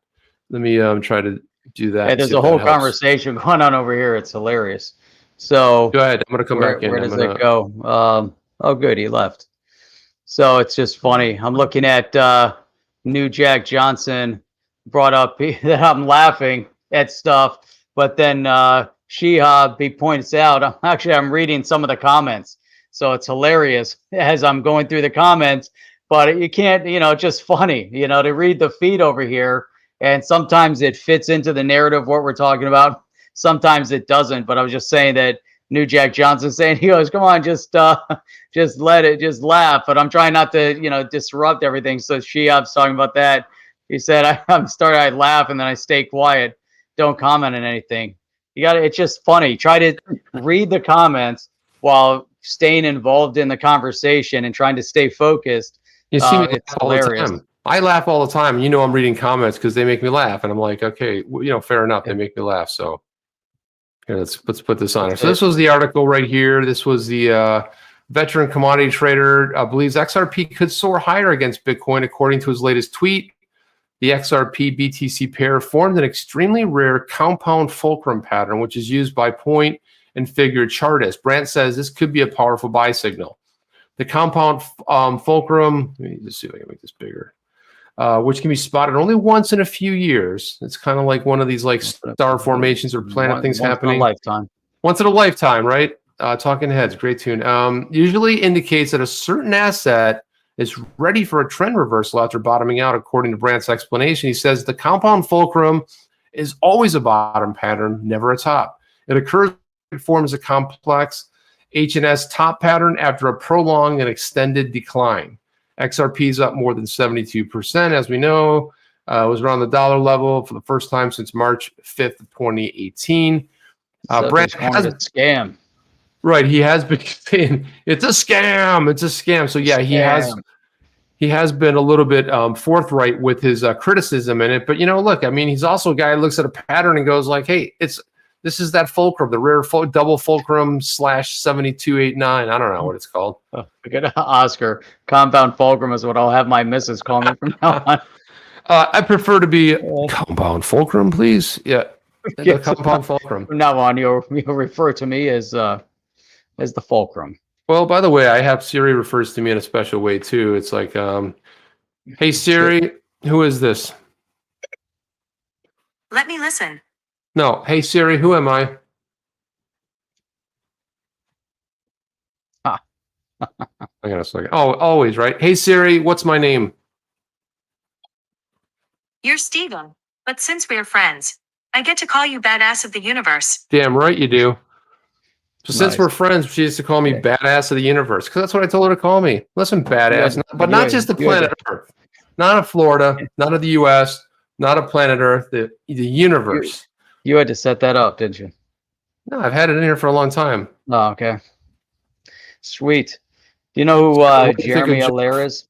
Let me try to do that. Hey, there's a whole conversation going on over here. It's hilarious. So go ahead. I'm going to come back in. Where does it go? Oh, good. He left. So it's just funny. I'm looking at New Jack Johnson brought up that I'm laughing at stuff, but then Shihab, he points out, I'm reading some of the comments. So it's hilarious as I'm going through the comments, but you can't, you know, just funny, you know, to read the feed over here. And sometimes it fits into the narrative, what we're talking about. Sometimes it doesn't, but I was just saying that New Jack Johnson saying, he goes, come on, just let it, just laugh. But I'm trying not to, you know, disrupt everything. So Shihab's talking about that. He said, I laugh and then I stay quiet. Don't comment on anything. It's just funny. Try to read the comments while staying involved in the conversation and trying to stay focused. You see me laugh all the time. I laugh all the time. You know, I'm reading comments because they make me laugh, and I'm like, okay, well, you know, fair enough. They make me laugh. So here, let's put this on. So this was the article right here. This was the veteran commodity trader, believes XRP could soar higher against Bitcoin, according to his latest tweet. The XRP BTC pair formed an extremely rare compound fulcrum pattern, which is used by point and figure chartists. Brandt says this could be a powerful buy signal. The compound fulcrum, let me just see if I can make this bigger, which can be spotted only once in a few years. It's kind of like one of these like star formations or planet things happening. Once in a lifetime. Once in a lifetime, right? Talking Heads, great tune. Usually indicates that a certain asset is ready for a trend reversal after bottoming out, according to Brandt's explanation. He says the compound fulcrum is always a bottom pattern, never a top. It occurs, it forms a complex H&S top pattern after a prolonged and extended decline. XRP is up more than 72%, as we know. It was around the dollar level for the first time since March 5th of 2018. Brandt has a scam. Right, he has been saying it's a scam. It's a scam. So yeah, he has been a little bit forthright with his criticism in it. But you know, look, I mean, he's also a guy who looks at a pattern and goes like, "Hey, this is that fulcrum, the rare double fulcrum / 7289. I don't know what it's called." Oh, forget Oscar. Compound fulcrum is what I'll have my missus call me from now on. I prefer to be compound fulcrum, please. Yeah, the compound fulcrum. From now on, you'll refer to me as the fulcrum. Well, by the way, I have Siri refers to me in a special way too. It's like, "Hey Siri, who is this?" Let me listen. No, "Hey Siri, who am I?" Ah. I gotta say, oh, always right. "Hey Siri, what's my name?" You're Steven, but since we're friends, I get to call you Badass of the Universe. Damn right you do. So Nice. since we're friends, she used to call me Badass of the Universe, because that's what I told her to call me. Listen, badass, but not just the planet Earth, not of Florida, not of the U.S., not of planet Earth, the universe. You had to set that up, didn't you? No, I've had it in here for a long time. Oh, okay. Sweet. Do you know who Jeremy Allaire is?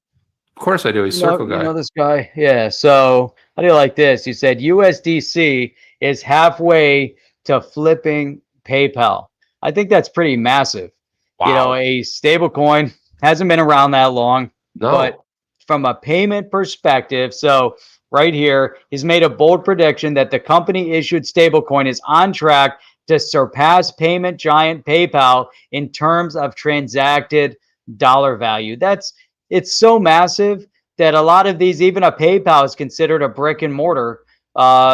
Of course I do. He's Circle Guy. You know this guy? Yeah. So how do you like this? He said USDC is halfway to flipping PayPal. I think that's pretty massive. Wow. You know, a stable coin hasn't been around that long, but from a payment perspective, so right here, he's made a bold prediction that the company issued stablecoin is on track to surpass payment giant PayPal in terms of transacted dollar value. It's so massive that a lot of these, even a PayPal is considered a brick and mortar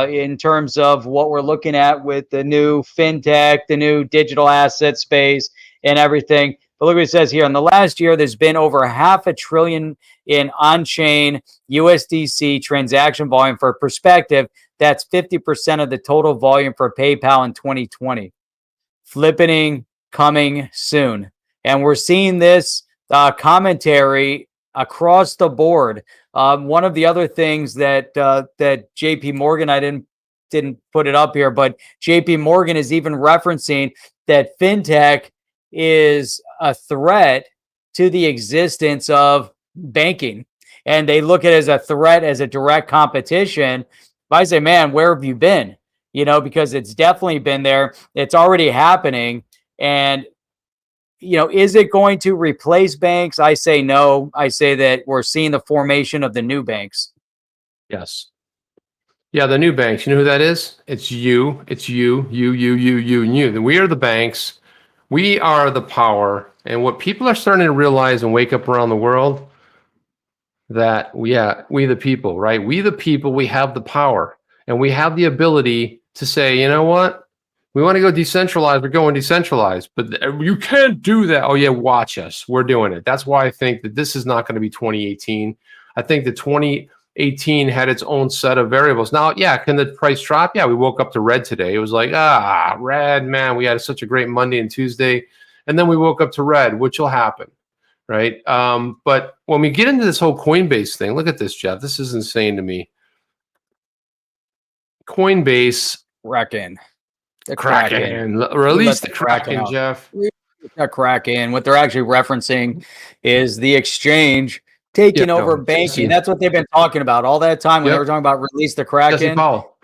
in terms of what we're looking at with the new fintech, the new digital asset space and everything. But look what it says here. In the last year, there's been over $500 billion in on-chain USDC transaction volume. For perspective, that's 50% of the total volume for PayPal in 2020. Flippening coming soon. And we're seeing this commentary across the board. One of the other things that JP Morgan, I didn't put it up here, but JP Morgan is even referencing that fintech is a threat to the existence of banking. And they look at it as a threat, as a direct competition. But I say, man, where have you been? You know, because it's definitely been there. It's already happening. And you know, is it going to replace banks? I say no. I say that we're seeing the formation of the new banks. Yes. Yeah, the new banks. You know who that is? It's you. It's you, and you. We are the banks. We are the power. And what people are starting to realize and wake up around the world, that, we the people, right? We the people, we have the power. And we have the ability to say, you know what? We want to go decentralized. We're going decentralized, but you can't do that. Oh yeah, watch us. We're doing it. That's why I think that this is not going to be 2018. I think that 2018 had its own set of variables. Now, yeah, can the price drop? Yeah, we woke up to red today. It was like, red, man. We had such a great Monday and Tuesday, and then we woke up to red, which will happen, right? But when we get into this whole Coinbase thing, look at this, Jeff. This is insane to me. Coinbase. Kraken. The Kraken. Release the Kraken, Jeff. The Kraken. What they're actually referencing is the exchange taking over banking. That's what they've been talking about all that time when they were talking about release the Kraken.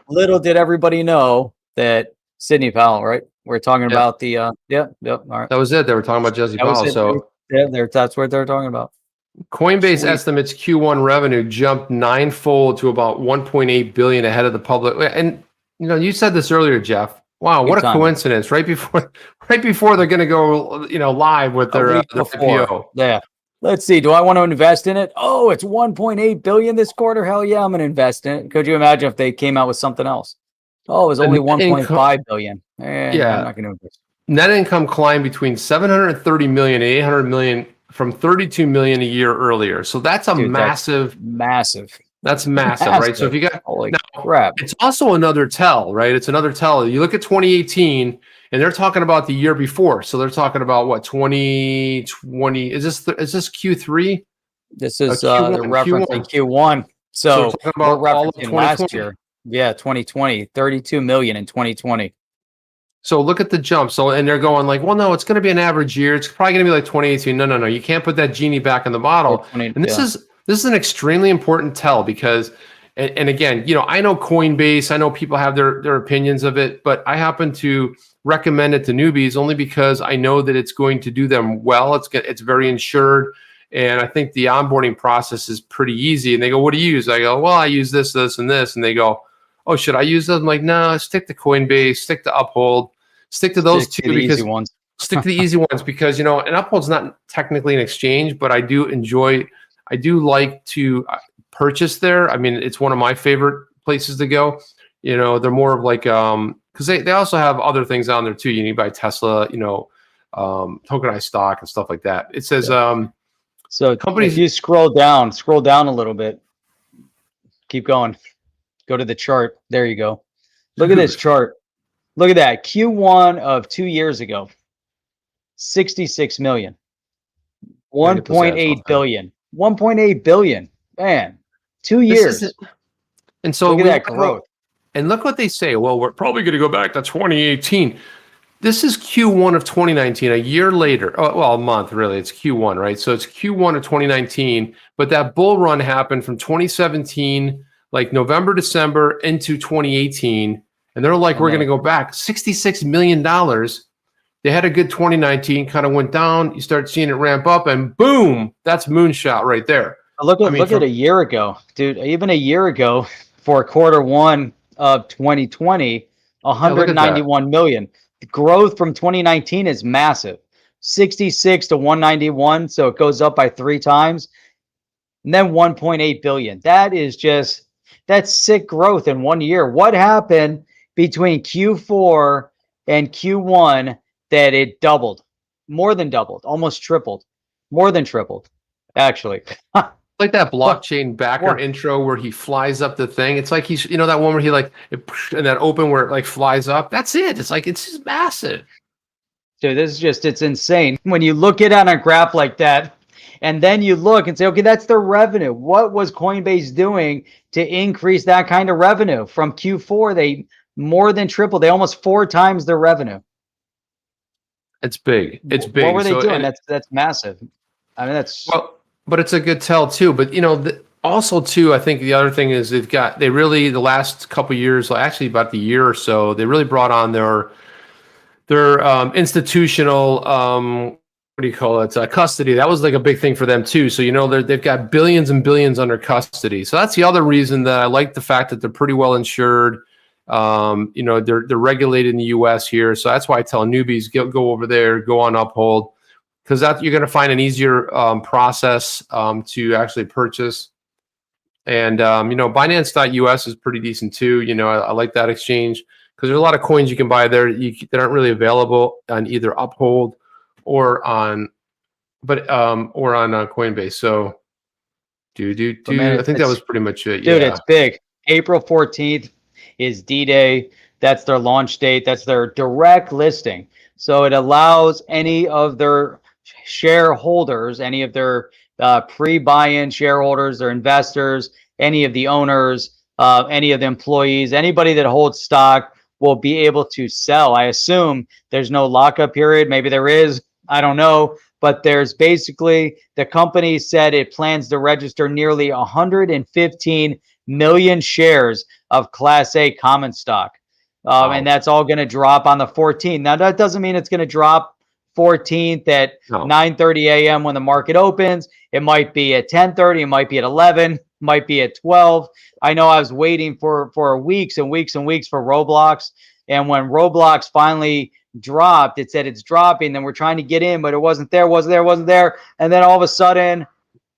Little did everybody know that Sidney Powell, right? We're talking about the, all right. That was it. They were talking about Jesse Powell. So That's what they're talking about. Coinbase Sweet. estimates Q1 revenue jumped ninefold to about 1.8 billion ahead of the public. And you said this earlier, Jeff. Wow, what a coincidence! Right before they're going to go, live with their IPO. Yeah. Let's see. Do I want to invest in it? Oh, it's 1.8 billion this quarter. Hell yeah, I'm going to invest in it. Could you imagine if they came out with something else? Oh, it was only 1.5 billion. Yeah, I'm not going to invest. Net income climbed between 730 million and 800 million from 32 million a year earlier. So that's massive. That's massive, right? So if you got crap, it's also another tell, right? It's another tell. You look at 2018, and they're talking about the year before. So they're talking about what 2020 is this Q3? This is they're referencing Q1. So we're referencing last year. Yeah, 2020, 32 million in 2020. So look at the jump. So, and they're going like, well, no, it's going to be an average year. It's probably going to be like 2018. No. You can't put that genie back in the bottle. And this is an extremely important tell because, and again, I know Coinbase, I know people have their opinions of it, but I happen to recommend it to newbies only because I know that it's going to do them well. It's very insured. And I think the onboarding process is pretty easy. And they go, what do you use? I go, well, I use this, this, and this. And they go, oh, should I use them? I'm like, no, stick to Coinbase, stick to Uphold, stick to those two because stick to the easy ones because, and Uphold's not technically an exchange, but I do like to purchase there. I mean, it's one of my favorite places to go. They're more of like, because they also have other things on there too. You need to buy Tesla, tokenized stock and stuff like that. It says, so companies, if you scroll down a little bit, keep going. Go to the chart. There you go. Look at this chart. Look at that. Q1 of 2 years ago, 66 million. 1.8 billion. 1.8 billion. Man, 2 years. And so look at that growth. And look what they say. Well, we're probably going to go back to 2018. This is Q1 of 2019, a year later. Oh, well, a month, really. It's Q1, right? So it's Q1 of 2019. But that bull run happened from 2017, like November, December into 2018. And they're like, we're going to go back $66 million. They had a good 2019, kind of went down. You start seeing it ramp up and boom, that's moonshot right there. Look at a year ago, dude, even a year ago for quarter one of 2020, 191 million. The growth from 2019 is massive. 66 to 191. So it goes up by 3 times. And then 1.8 billion. That's sick growth in 1 year. What happened between Q4 and Q1 that it doubled? More than doubled, almost tripled, more than tripled, actually. Like that blockchain backer intro where he flies up the thing. It's like he's, that one where he and that open where it like flies up. That's it. It's like, it's just massive. Dude, it's insane. When you look at it on a graph like that, and then you look and say, okay, that's their revenue. What was Coinbase doing to increase that kind of revenue? From Q4, they more than tripled. They almost 4 times their revenue. It's big. It's big. What were they doing? That's massive. I mean, but it's a good tell too. But also too, I think the other thing is they really the last couple of years, actually about the year or so, they really brought on their institutional what do you call it? Custody. That was like a big thing for them too. So they've got billions and billions under custody. So that's the other reason that I like the fact that they're pretty well insured. They're regulated in the U.S. here, so that's why I tell newbies go over there, go on Uphold, because you're going to find an easier process to actually purchase. And Binance.us is pretty decent too. I like that exchange because there's a lot of coins you can buy there that aren't really available on either Uphold or on Coinbase. So, I think that was pretty much it. Dude, it's big. April 14th is D-Day. That's their launch date. That's their direct listing. So it allows any of their shareholders, any of their pre-buy-in shareholders, their investors, any of the owners, any of the employees, anybody that holds stock will be able to sell. I assume there's no lockup period. Maybe there is. I don't know. But there's basically, the company said it plans to register nearly 115 million shares of Class A common stock. And that's all going to drop on the 14th. Now, that doesn't mean it's going to drop 14th at No. 9:30 a.m. when the market opens. It might be at 10:30. It might be at 11. Might be at 12. I know I was waiting for weeks and weeks and weeks for Roblox. And when Roblox finally dropped, it said it's dropping. Then we're trying to get in, but it wasn't there, wasn't there, wasn't there. And then all of a sudden,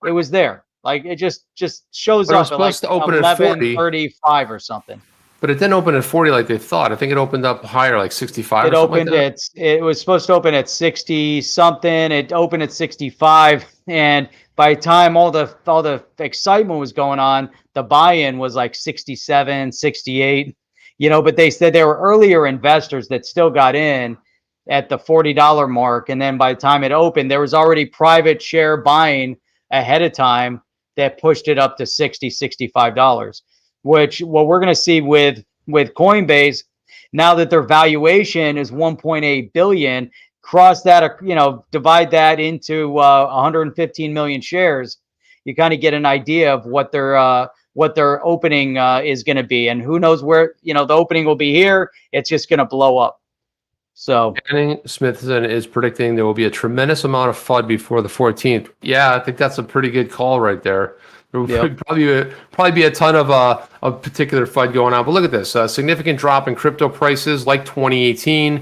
it was there. Like it just shows But it was up at like supposed to open at 40. 11:35 or something. But it didn't open at 40 like they thought. I think it opened up higher, like 65. It or something opened like at it was supposed to open at 60 something. It opened at 65, and by the time all the excitement was going on, the buy-in was like 67, 68. But they said there were earlier investors that still got in at the $40 mark, and then by the time it opened, there was already private share buying ahead of time that pushed it up to $60, $65. Which what we're going to see with Coinbase now that their valuation is 1.8 billion, cross that, divide that into 115 million shares, you kind of get an idea of what their opening is going to be, and who knows where the opening will be here. It's just going to blow up. So Channing Smithson is predicting there will be a tremendous amount of FUD before the 14th. Yeah, I think that's a pretty good call right there. There will probably be a ton of particular FUD going on. But look at this, a significant drop in crypto prices like 2018.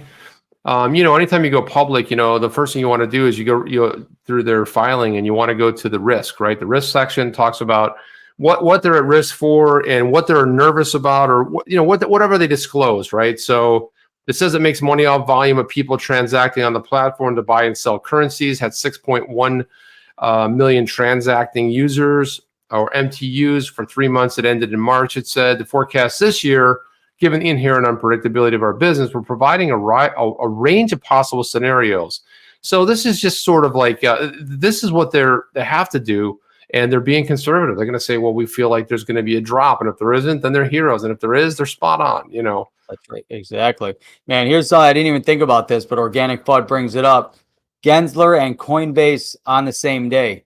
Anytime you go public, the first thing you want to do is you go through their filing and you want to go to the risk, right? The risk section talks about what they're at risk for and what they're nervous about, or whatever they disclose, right? So it says it makes money off volume of people transacting on the platform to buy and sell currencies, had 6.1 million transacting users, or MTUs, for 3 months. It ended in March. It said the forecast this year, given the inherent unpredictability of our business, we're providing a range of possible scenarios. So this is just sort of like this is what they have to do, and they're being conservative. They're going to say, well, we feel like there's going to be a drop, and if there isn't, then they're heroes, and if there is, they're spot on. That's right, exactly. Man, here's I didn't even think about this, but Organic FUD brings it up. Gensler and Coinbase on the same day.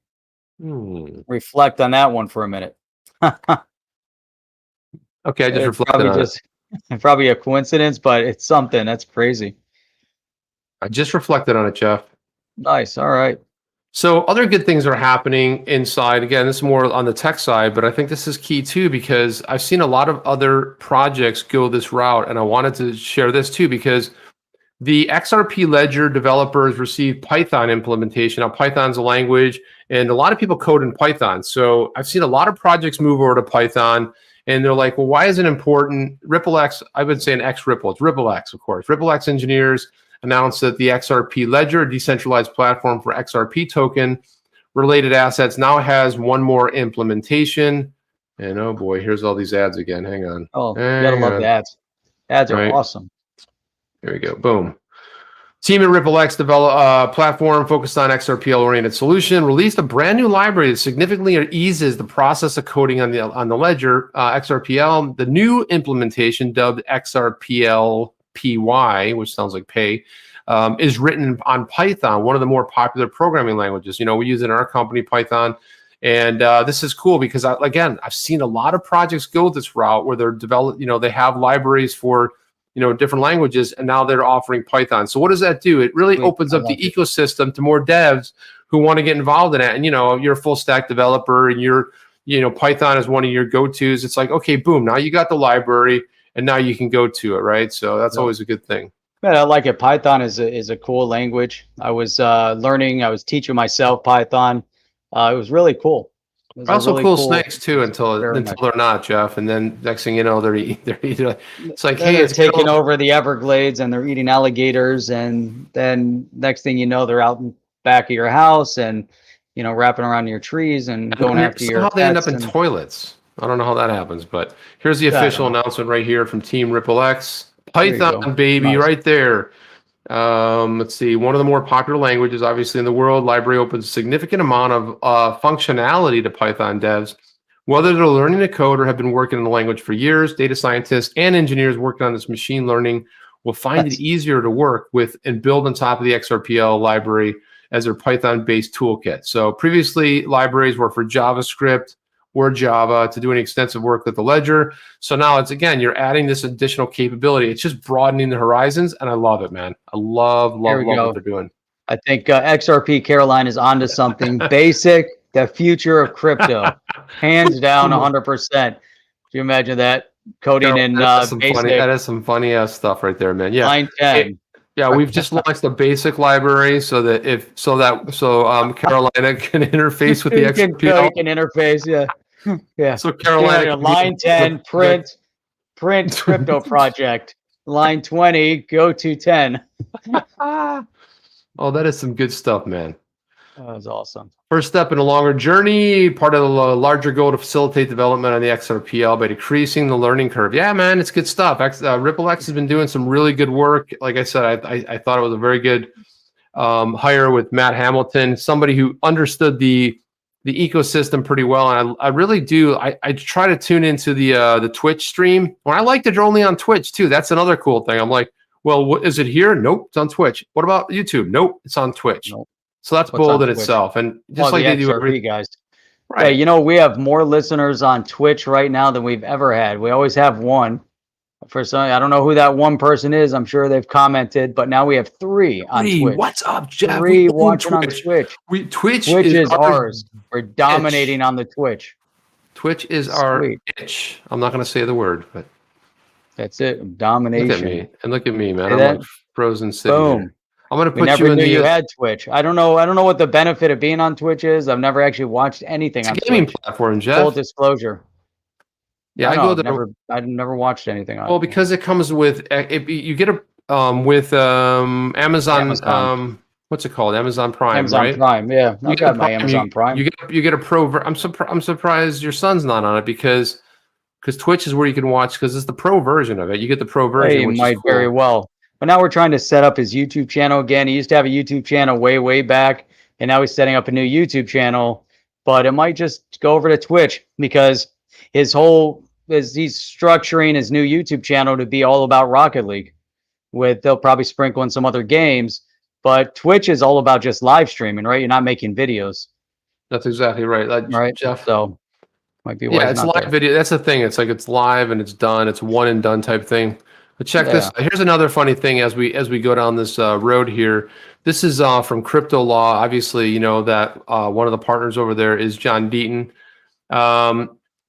Reflect on that one for a minute. Okay, I just reflected on it. Probably a coincidence, but it's something. That's crazy. I just reflected on it, Jeff. Nice. All right. So other good things are happening inside. Again, this is more on the tech side, but I think this is key too, because I've seen a lot of other projects go this route, and I wanted to share this too, because the XRP ledger developers received Python implementation. Now, Python's a language, and a lot of people code in Python. So I've seen a lot of projects move over to Python, and they're like, well, why is it important? RippleX, I've been saying XRipple. It's RippleX, of course. RippleX engineers announced that the XRP ledger, a decentralized platform for XRP token related assets, now has one more implementation. And oh boy, here's all these ads again. Hang on. Oh, you gotta love the ads. Ads are awesome. Here we go. Boom. Team at RippleX develop platform focused on XRPL-oriented solution, released a brand new library that significantly eases the process of coding on the ledger, XRPL. The new implementation, dubbed XRPL-PY, which sounds like pay, is written on Python, one of the more popular programming languages. We use it in our company, Python. And this is cool because, I've seen a lot of projects go this route where they're they have libraries for different languages, and now they're offering Python. So what does that do? It really opens up the ecosystem to more devs who want to get involved in it. And you're a full stack developer, and Python is one of your go-tos. It's like, okay, boom, now you got the library, and now you can go to it, right? So that's always a good thing. Man, I like it. Python is a cool language. I was I was teaching myself Python. It was really cool. Also really cool snakes too until they're not, Jeff. And then next thing you know, they're eating. It's like, hey, it's taking over the Everglades, and they're eating alligators. And then next thing you know, they're out in back of your house and wrapping around your trees and going after your pets. They end up in toilets. I don't know how that happens, but here's the official announcement right here from Team RippleX. Python, baby, right there. Let's see. One of the more popular languages, obviously, in the world. Library opens a significant amount of functionality to Python devs. Whether they're learning to code or have been working in the language for years, data scientists and engineers working on this machine learning will find it easier to work with and build on top of the XRPL library as their Python-based toolkit. So previously, libraries were for JavaScript or Java to doing extensive work with the ledger. So now it's, again, you're adding this additional capability. It's just broadening the horizons, and I love it, man. I love what they're doing. I think XRP Caroline is onto something. Basic, the future of crypto, hands down, 100%. Do you imagine that coding in Basic? That is some funny ass stuff right there, man. Yeah, Line 10. yeah, we've just launched a basic library so that Carolina can interface with the XRP. You can interface, yeah, yeah. So Carolina, Yeah, line 10, print crypto project. Line 20, go to 10. Oh, that is some good stuff, man. That was awesome. First step in a longer journey, part of the larger goal to facilitate development on the XRPL by decreasing the learning curve. Yeah, man, it's good stuff. Ripple X has been doing some really good work. Like I said, I thought it was a very good hire with Matt Hamilton, somebody who understood the ecosystem pretty well. And I really do. I try to tune into the Twitch stream. Well, I like that you're only on Twitch too. That's another cool thing. I'm like, well, what is it here? Nope, it's on Twitch. What about YouTube? Nope, it's on Twitch. Nope. So that's bold in itself. And just like they do every guys. Right. Yeah, you know, we have more listeners on Twitch right now than we've ever had. We always have one. For some, I don't know who that one person is. I'm sure they've commented, but now we have 3 on Twitch. What's up, Jeff? 3 watching on Twitch. Twitch is ours. We're dominating on the Twitch. Twitch is our itch. I'm not going to say the word, but that's it. Domination. Look at me. And look at me, man. I'm like frozen sitting Boom. here. I'm going to put we never you in knew you had Twitch. I don't know what the benefit of being on Twitch is. I've never actually watched anything on Twitch. It's a gaming Twitch. Platform, Jeff. Full disclosure. Yeah, I've never watched anything on it. Well, because it comes with you get a with Amazon. What's it called? Amazon Prime, Amazon right? Prime, yeah. I got my Amazon Prime. You get a pro. I'm surprised your son's not on it because Twitch is where you can watch because it's the pro version of it. You get the pro version. He which might is cool. very well. But now we're trying to set up his YouTube channel again. He used to have a YouTube channel way back, and now he's setting up a new YouTube channel. But it might just go over to Twitch because he's structuring his new YouTube channel to be all about Rocket League. They'll probably sprinkle in some other games, but Twitch is all about just live streaming, right? You're not making videos. That's exactly right. Right, Jeff. So might be it's live video. That's the thing. It's like it's live and it's done. It's one and done type thing. But check this. Here's another funny thing as we go down this road here. This is from Crypto Law. Obviously, you know that one of the partners over there is John Deaton.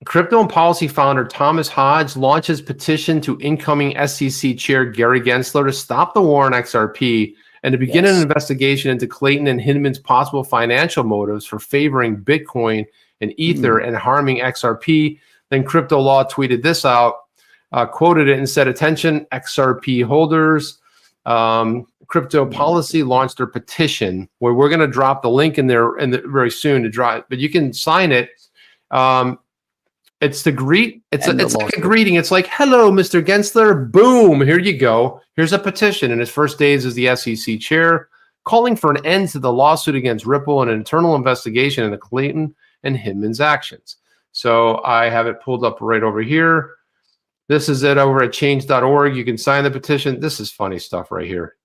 Crypto and Policy founder Thomas Hodge launches petition to incoming SEC chair Gary Gensler to stop the war on XRP and to begin an investigation into Clayton and Hinman's possible financial motives for favoring Bitcoin and Ether and harming XRP. Then Crypto Law tweeted this out. Quoted it and said, "Attention, XRP holders. Crypto Policy launched their petition where we're going to drop the link in there very soon to drop, but you can sign it. It's to greet. It's like a greeting. It's like, hello, Mr. Gensler. Boom. Here you go. Here's a petition. In his first days as the SEC chair, calling for an end to the lawsuit against Ripple and an internal investigation into Clayton and Hinman's actions." So I have it pulled up right over here. This is it over at change.org. You can sign the petition. This is funny stuff right here.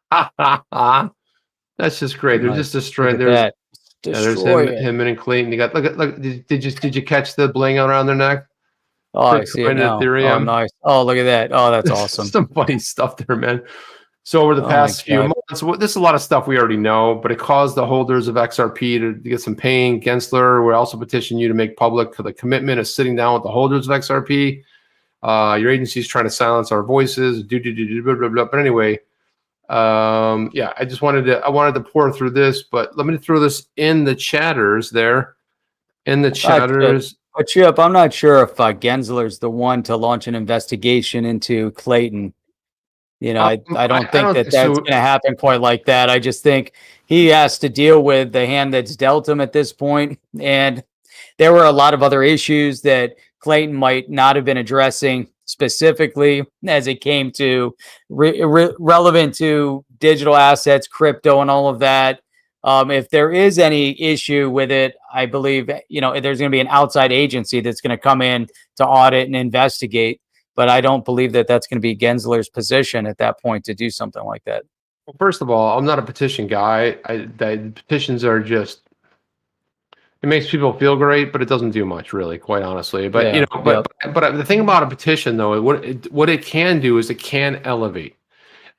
That's just great. They're just destroying. There's Hinman and Clayton. You got look. Did you catch the bling around their neck? Oh, I see it now. Ethereum. Oh, nice. Oh, look at that. Oh, that's awesome. Some funny stuff there, man. So over the past few months, this is a lot of stuff we already know, but it caused the holders of XRP to get some pain. Gensler would also petition you to make public the commitment of sitting down with the holders of XRP. Your agency is trying to silence our voices. Blah, blah, blah. But anyway, I just wanted to pour through this, but let me throw this in the chatters there. In the chatters. But Chip, I'm not sure if Gensler's the one to launch an investigation into Clayton. You know, I don't think that's going to happen quite like that. I just think he has to deal with the hand that's dealt him at this point. And there were a lot of other issues that Clayton might not have been addressing specifically as it came to relevant to digital assets, crypto, and all of that. If there is any issue with it, I believe, there's going to be an outside agency that's going to come in to audit and investigate. But I don't believe that that's going to be Gensler's position at that point to do something like that. Well, first of all, I'm not a petition guy. The petitions are just, it makes people feel great, but it doesn't do much, really, quite honestly. But but the thing about a petition, though, what it can do is it can elevate.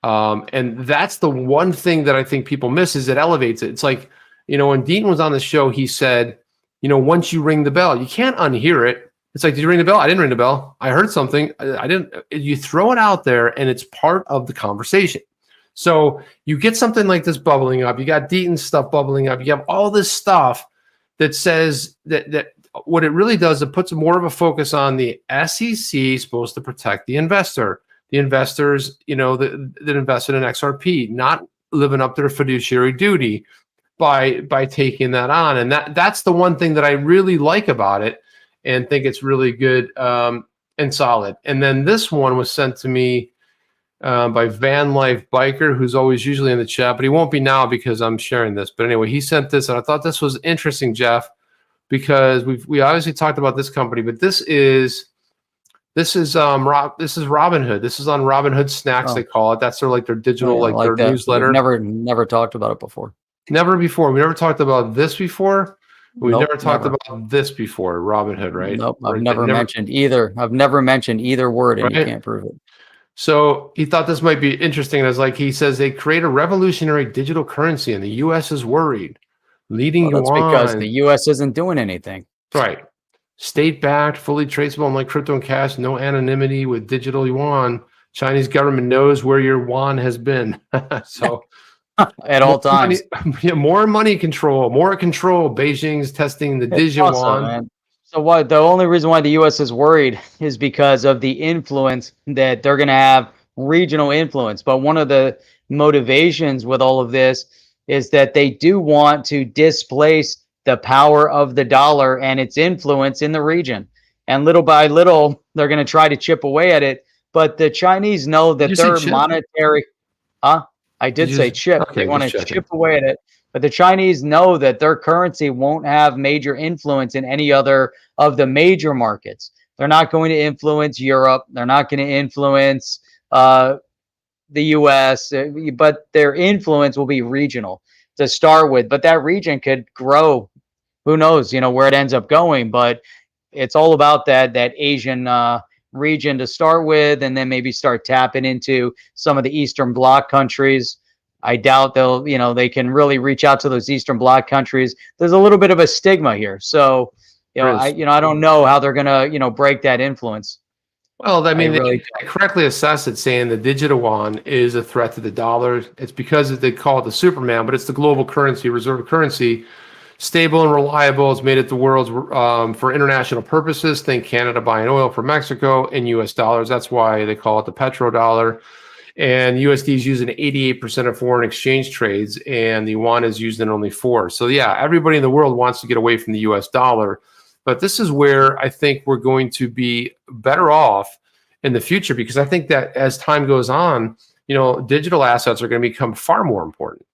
And that's the one thing that I think people miss is it elevates it. It's like, when Dean was on the show, he said, once you ring the bell, you can't unhear it. It's like, did you ring the bell? I didn't ring the bell. I heard something. I didn't. You throw it out there and it's part of the conversation. So you get something like this bubbling up. You got Deaton's stuff bubbling up. You have all this stuff that says that what it really does, it puts more of a focus on the SEC supposed to protect the investor. The investors, that invested in XRP, not living up to their fiduciary duty by taking that on. And that's the one thing that I really like about it and think it's really good and solid. And then this one was sent to me by Van Life Biker, who's always usually in the chat, but he won't be now because I'm sharing this. But anyway, he sent this, and I thought this was interesting, Jeff, because we obviously talked about this company, but this is Robinhood. This is on Robinhood Snacks, they call it. That's their digital, their newsletter. We've never talked about it before. Never before. We never talked about this before. We never talked about this before. Robinhood, right? Nope. I've never mentioned either. I've never mentioned either word, and you can't prove it. So he thought this might be interesting. As he says, they create a revolutionary digital currency, and the U.S. is worried. Leading yuan. That's because the U.S. isn't doing anything. Right. State-backed, fully traceable, unlike crypto and cash, no anonymity with digital yuan. Chinese government knows where your yuan has been. So at all times. More money control, more control. Beijing's testing the digital yuan. So what? The only reason why the U.S. is worried is because of the influence that they're going to have, regional influence. But one of the motivations with all of this is that they do want to displace the power of the dollar and its influence in the region. And little by little, they're going to try to chip away at it. But the Chinese know that their monetary... I did say chip. Okay, they want to chip away at it. But the Chinese know that their currency won't have major influence in any other of the major markets. They're not going to influence Europe. They're not going to influence the U.S., but their influence will be regional to start with. But that region could grow. Who knows, where it ends up going. But it's all about that Asian region to start with, and then maybe start tapping into some of the Eastern Bloc countries. I doubt they can really reach out to those Eastern Bloc countries. There's a little bit of a stigma here. So, I don't know how they're going to, break that influence. Well, I mean, they correctly assessed it, saying the digital yuan is a threat to the dollar. It's because they call it the Superman, but it's the global currency, reserve currency, stable and reliable. It's made it the world's for international purposes. Think Canada buying oil from Mexico in U.S. dollars. That's why they call it the petrodollar. And USD is used in 88% of foreign exchange trades, and the yuan is used in only 4%. So yeah, everybody in the world wants to get away from the US dollar. But this is where I think we're going to be better off in the future, because I think that as time goes on, digital assets are going to become far more important.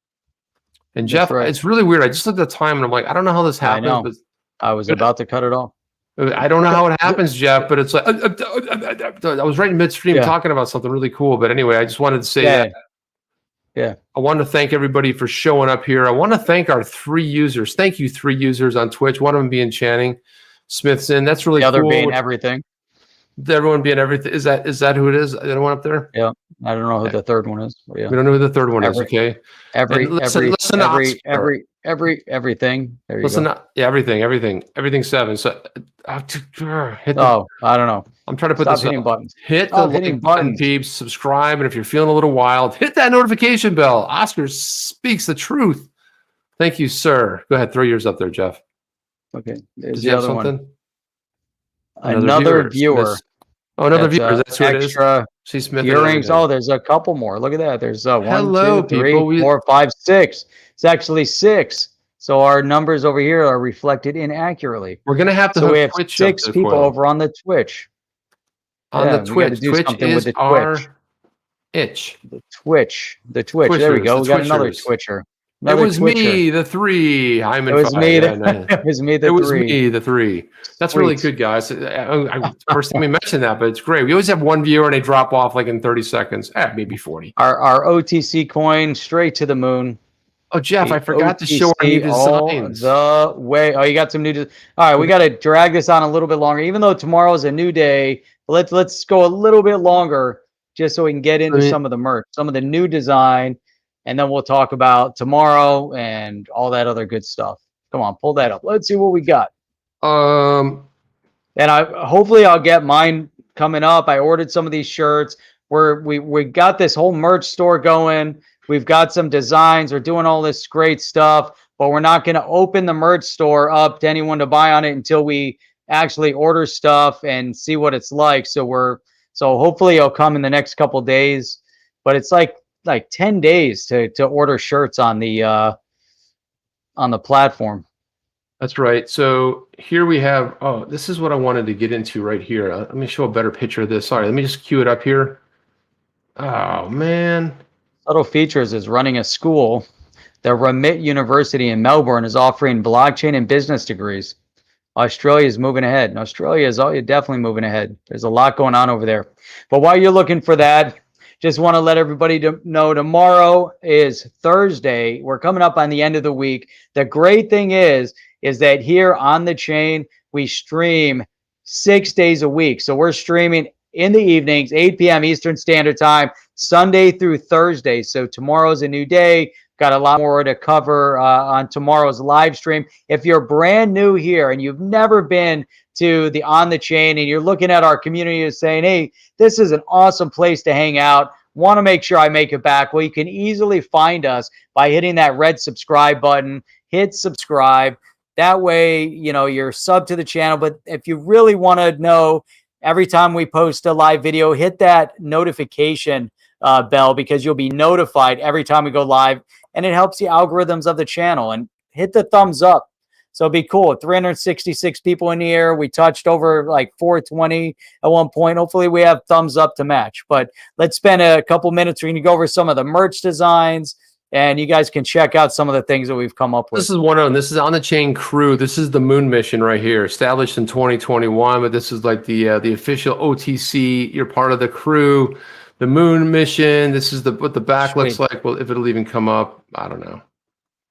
And Jeff, It's really weird. I just looked at the time and I'm like, I don't know how this happened. But I was about to cut it off. I don't know how it happens, Jeff, but it's like I was right in midstream talking about something really cool. But anyway, I just wanted to say that. Yeah. I want to thank everybody for showing up here. I want to thank our 3 users. Thank you, 3 users on Twitch. One of them being Channing Smithson. That's really cool. The other being everything. Everyone being everything. Is that who it is? Anyone up there? Yeah. I don't know who the third one is. Yeah. We don't know who the third one is. Okay. Everything. There you go. Everything 7. So I don't know. I'm trying to put Stop this hitting up. buttons. Hit the hitting button, peeps. Subscribe, and if you're feeling a little wild, hit that notification bell. Oscar speaks the truth. Thank you, sir. Go ahead, throw yours up there, Jeff. Okay. There's the other one. Another viewer. Oh, another viewer. That's who it is. Extra earrings. Oh, there's a couple more. Look at that. There's 1, 2, 3, 4, 5, 6. It's actually 6. So our numbers over here are reflected inaccurately. We're gonna have to. So we have Twitch 6 people over on the Twitch. On the Twitch. Twitch is our itch. The Twitch. Twitchers, there we go. We got another Twitcher. It was me, the 3. I'm in. It was me. It was me, the 3. It was me, the 3. That's really good, guys. First time we mentioned that, but it's great. We always have 1 viewer and they drop off like in 30 seconds. Maybe 40. Our OTC coin straight to the moon. Oh, Jeff, I forgot to show our new designs. The way. Oh, you got some new. All right, we got to drag this on a little bit longer, even though tomorrow is a new day. Let's go a little bit longer just so we can get into I mean- some of the merch, some of the new design, and then we'll talk about tomorrow and all that other good stuff. Come on, pull that up. Let's see what we got. And hopefully I'll get mine coming up. I ordered some of these shirts. We got this whole merch store going. We've got some designs. We're doing all this great stuff, but we're not going to open the merch store up to anyone to buy on it until we actually order stuff and see what it's like. So hopefully it'll come in the next couple days, but it's like 10 days to order shirts on the platform. That's right. So here we have, oh, this is what I wanted to get into right here. Let me show a better picture of this. Sorry, let me just cue it up here. Oh, man. Subtle Features is running a school. The Remit University in Melbourne is offering blockchain and business degrees. Australia is moving ahead. Australia is definitely moving ahead. There's a lot going on over there. But while you're looking for that, just want to let everybody know tomorrow is Thursday. We're coming up on the end of the week. The great thing is that here on the chain, we stream 6 days a week. So we're streaming in the evenings, 8 p.m. Eastern Standard Time, Sunday through Thursday. So tomorrow's a new day. Got a lot more to cover on tomorrow's live stream. If you're brand new here and you've never been to the On the Chain and you're looking at our community and saying, hey, this is an awesome place to hang out, want to make sure I make it back, well, you can easily find us by hitting that red subscribe button. Hit subscribe. That way, you're sub to the channel. But if you really want to know every time we post a live video, hit that notification bell, because you'll be notified every time we go live, and it helps the algorithms of the channel. And hit the thumbs up. So it'd be cool. 366 people in here. We touched over like 420 at one point. Hopefully we have thumbs up to match. But let's spend a couple minutes. We're going to go over some of the merch designs, and you guys can check out some of the things that we've come up with. This is one of them. This is On the Chain Crew. This is the moon mission right here, established in 2021. But this is like the official OTC. You're part of the crew. The moon mission. This is what the back looks like. Well, if it'll even come up, I don't know.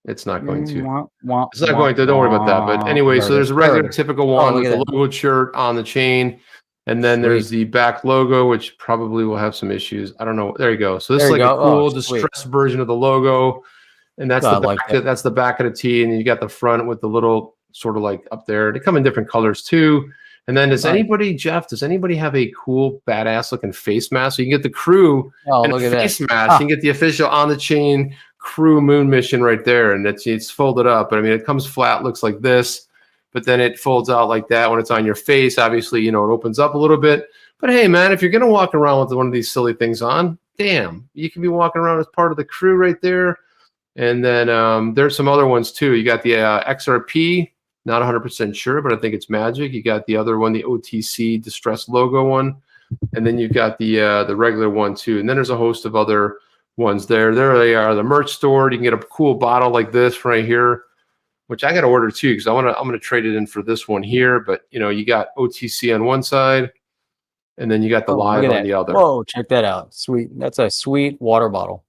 It's not going to. It's not going to. Don't worry about that. But anyway, so there's a regular typical one with the logo shirt on the chain. And then there's the back logo, which probably will have some issues. I don't know. There you go. So this is like a cool distressed version of the logo. And that's the back. That's the back of the T. And you got the front with the little sort of like up there. They come in different colors too. And then does anybody have a cool, badass looking face mask? So you can get the crew and a face mask. You can get the official On the Chain Crew moon mission right there. And it's folded up. But I mean, it comes flat, looks like this. But then it folds out like that when it's on your face. Obviously, it opens up a little bit. But hey, man, if you're going to walk around with one of these silly things on, damn, you can be walking around as part of the crew right there. And then there's some other ones too. You got the XRP, not 100% sure, but I think it's magic. You got the other one, the OTC distress logo one. And then you've got the regular one too. And then there's a host of other ones there. There they are, the merch store. You can get a cool bottle like this right here, which I got to order too, because I'm gonna trade it in for this one here. But you got OTC on one side, and then you got the live on the other. Whoa, check that out! Sweet, that's a sweet water bottle.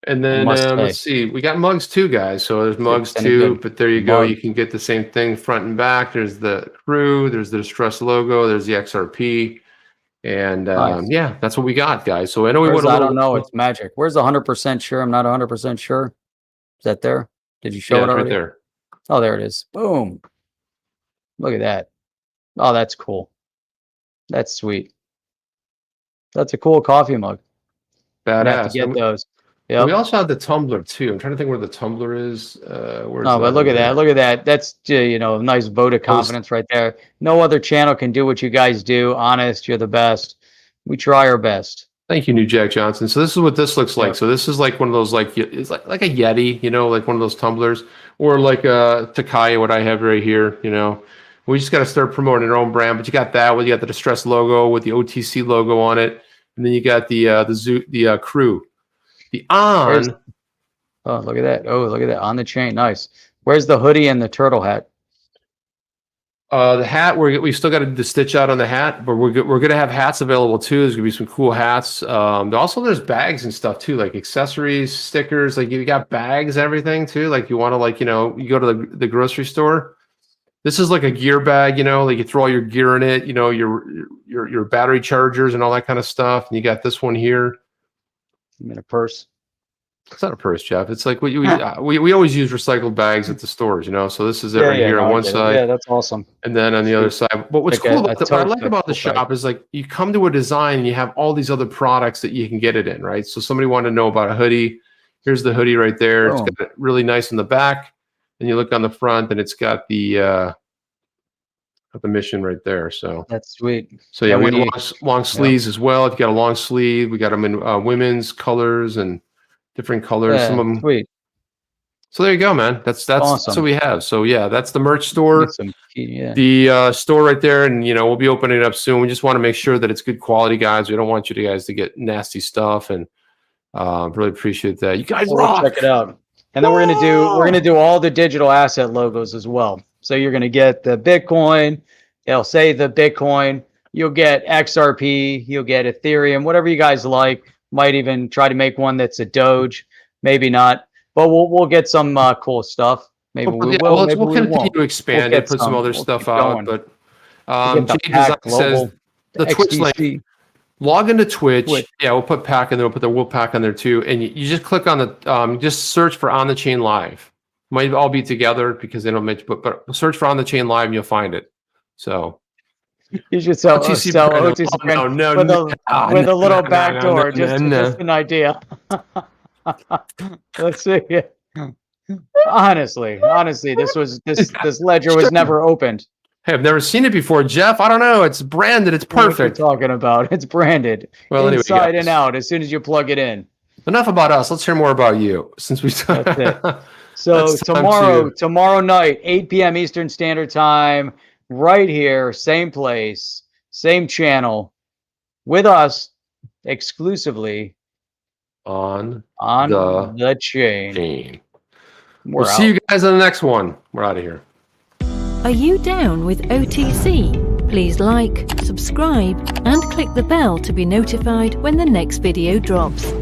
And then let's see, we got mugs too, guys. So there's mugs too. But there you go. You can get the same thing front and back. There's the crew. There's the distress logo. There's the XRP. And yeah, that's what we got, guys. So I know I don't know. It's magic. Where's the 100% sure? I'm not 100% sure. Is that there? Did you show it already? Right there. Oh, there it is. Boom. Look at that. Oh, that's cool. That's sweet. That's a cool coffee mug. Badass. Have to get those. Yep. We also have the tumbler too. I'm trying to think where the tumbler is. But look at that. Look at that. That's a nice vote of confidence right there. No other channel can do what you guys do. Honest, you're the best. We try our best. Thank you, New Jack Johnson. So this is what this looks like. So this is like one of those, it's like a Yeti, like one of those tumblers, or like a Takaya, what I have right here. We just got to start promoting our own brand. But you got that. You got the distress logo with the OTC logo on it, and then you got the crew, the on. Oh, look at that! Oh, look at that on the chain. Nice. Where's the hoodie and the turtle hat? The hat, we still got to do the stitch out on the hat, but we're going to have hats available too. There's going to be some cool hats. Also, there's bags and stuff too, like accessories, stickers. Like you got bags, everything too. Like you want to, you go to the grocery store This is like a gear bag, you know, like you throw all your gear in it, you know, your battery chargers and all that kind of stuff. And you got this one here. I'm in a purse. It's not a purse, Jeff. It's like we always use recycled bags at the stores, you know. So this is it right here on one side. Yeah, that's awesome. And then on the other side. But what's Like cool about what I like about the tote bag. shop is like you come to a design and you have all these other products that you can get it in, right? So somebody wanted to know about a hoodie. Here's the hoodie right there. It's got it really nice in the back. And you look on the front and it's got the mission right there. So That's sweet. so yeah, we have long sleeves as well. If you got a long sleeve, we got them in women's colors and different colors. Yeah, Some of them. sweet. So there you go, man. That's Awesome. what we have. So yeah, that's the merch store. Yeah. The store right there, and you know we'll be opening it up soon. We just want to make sure that it's good quality, guys. We don't want you guys to get nasty stuff, and really appreciate that. You guys rock. Check it out. And then we're gonna do all the digital asset logos as well. So you're gonna get the Bitcoin. It'll say the Bitcoin. You'll get XRP. You'll get Ethereum. Whatever you guys like. Might even try to make one that's a Doge. Maybe not. But we'll get some cool stuff. Maybe we will. Maybe we'll continue won't. to expand it, put some other stuff out. But Jay Design says the Twitch link. Log into Twitch. Yeah, we'll put pack in there. We'll put the Will Pack on there too. And you just click on the just search for On the Chain Live. Might all be together because they don't mention, but search for On the Chain Live and you'll find it. So you should sell OTC with a little back door. Just an idea. Let's see. Honestly, this ledger was never opened. Hey, I've never seen it before, Jeff. I don't know. It's branded. It's perfect. What are you talking about? It's branded. Well, inside and out. As soon as you plug it in. Enough about us. Let's hear more about you. Since we That's it. So tomorrow night, 8 p.m. Eastern Standard Time, right here, same place, same channel, with us exclusively on the chain. We'll see you guys on the next one. We're out of here. Are you down with OTC? Please like, subscribe, and click the bell to be notified when the next video drops.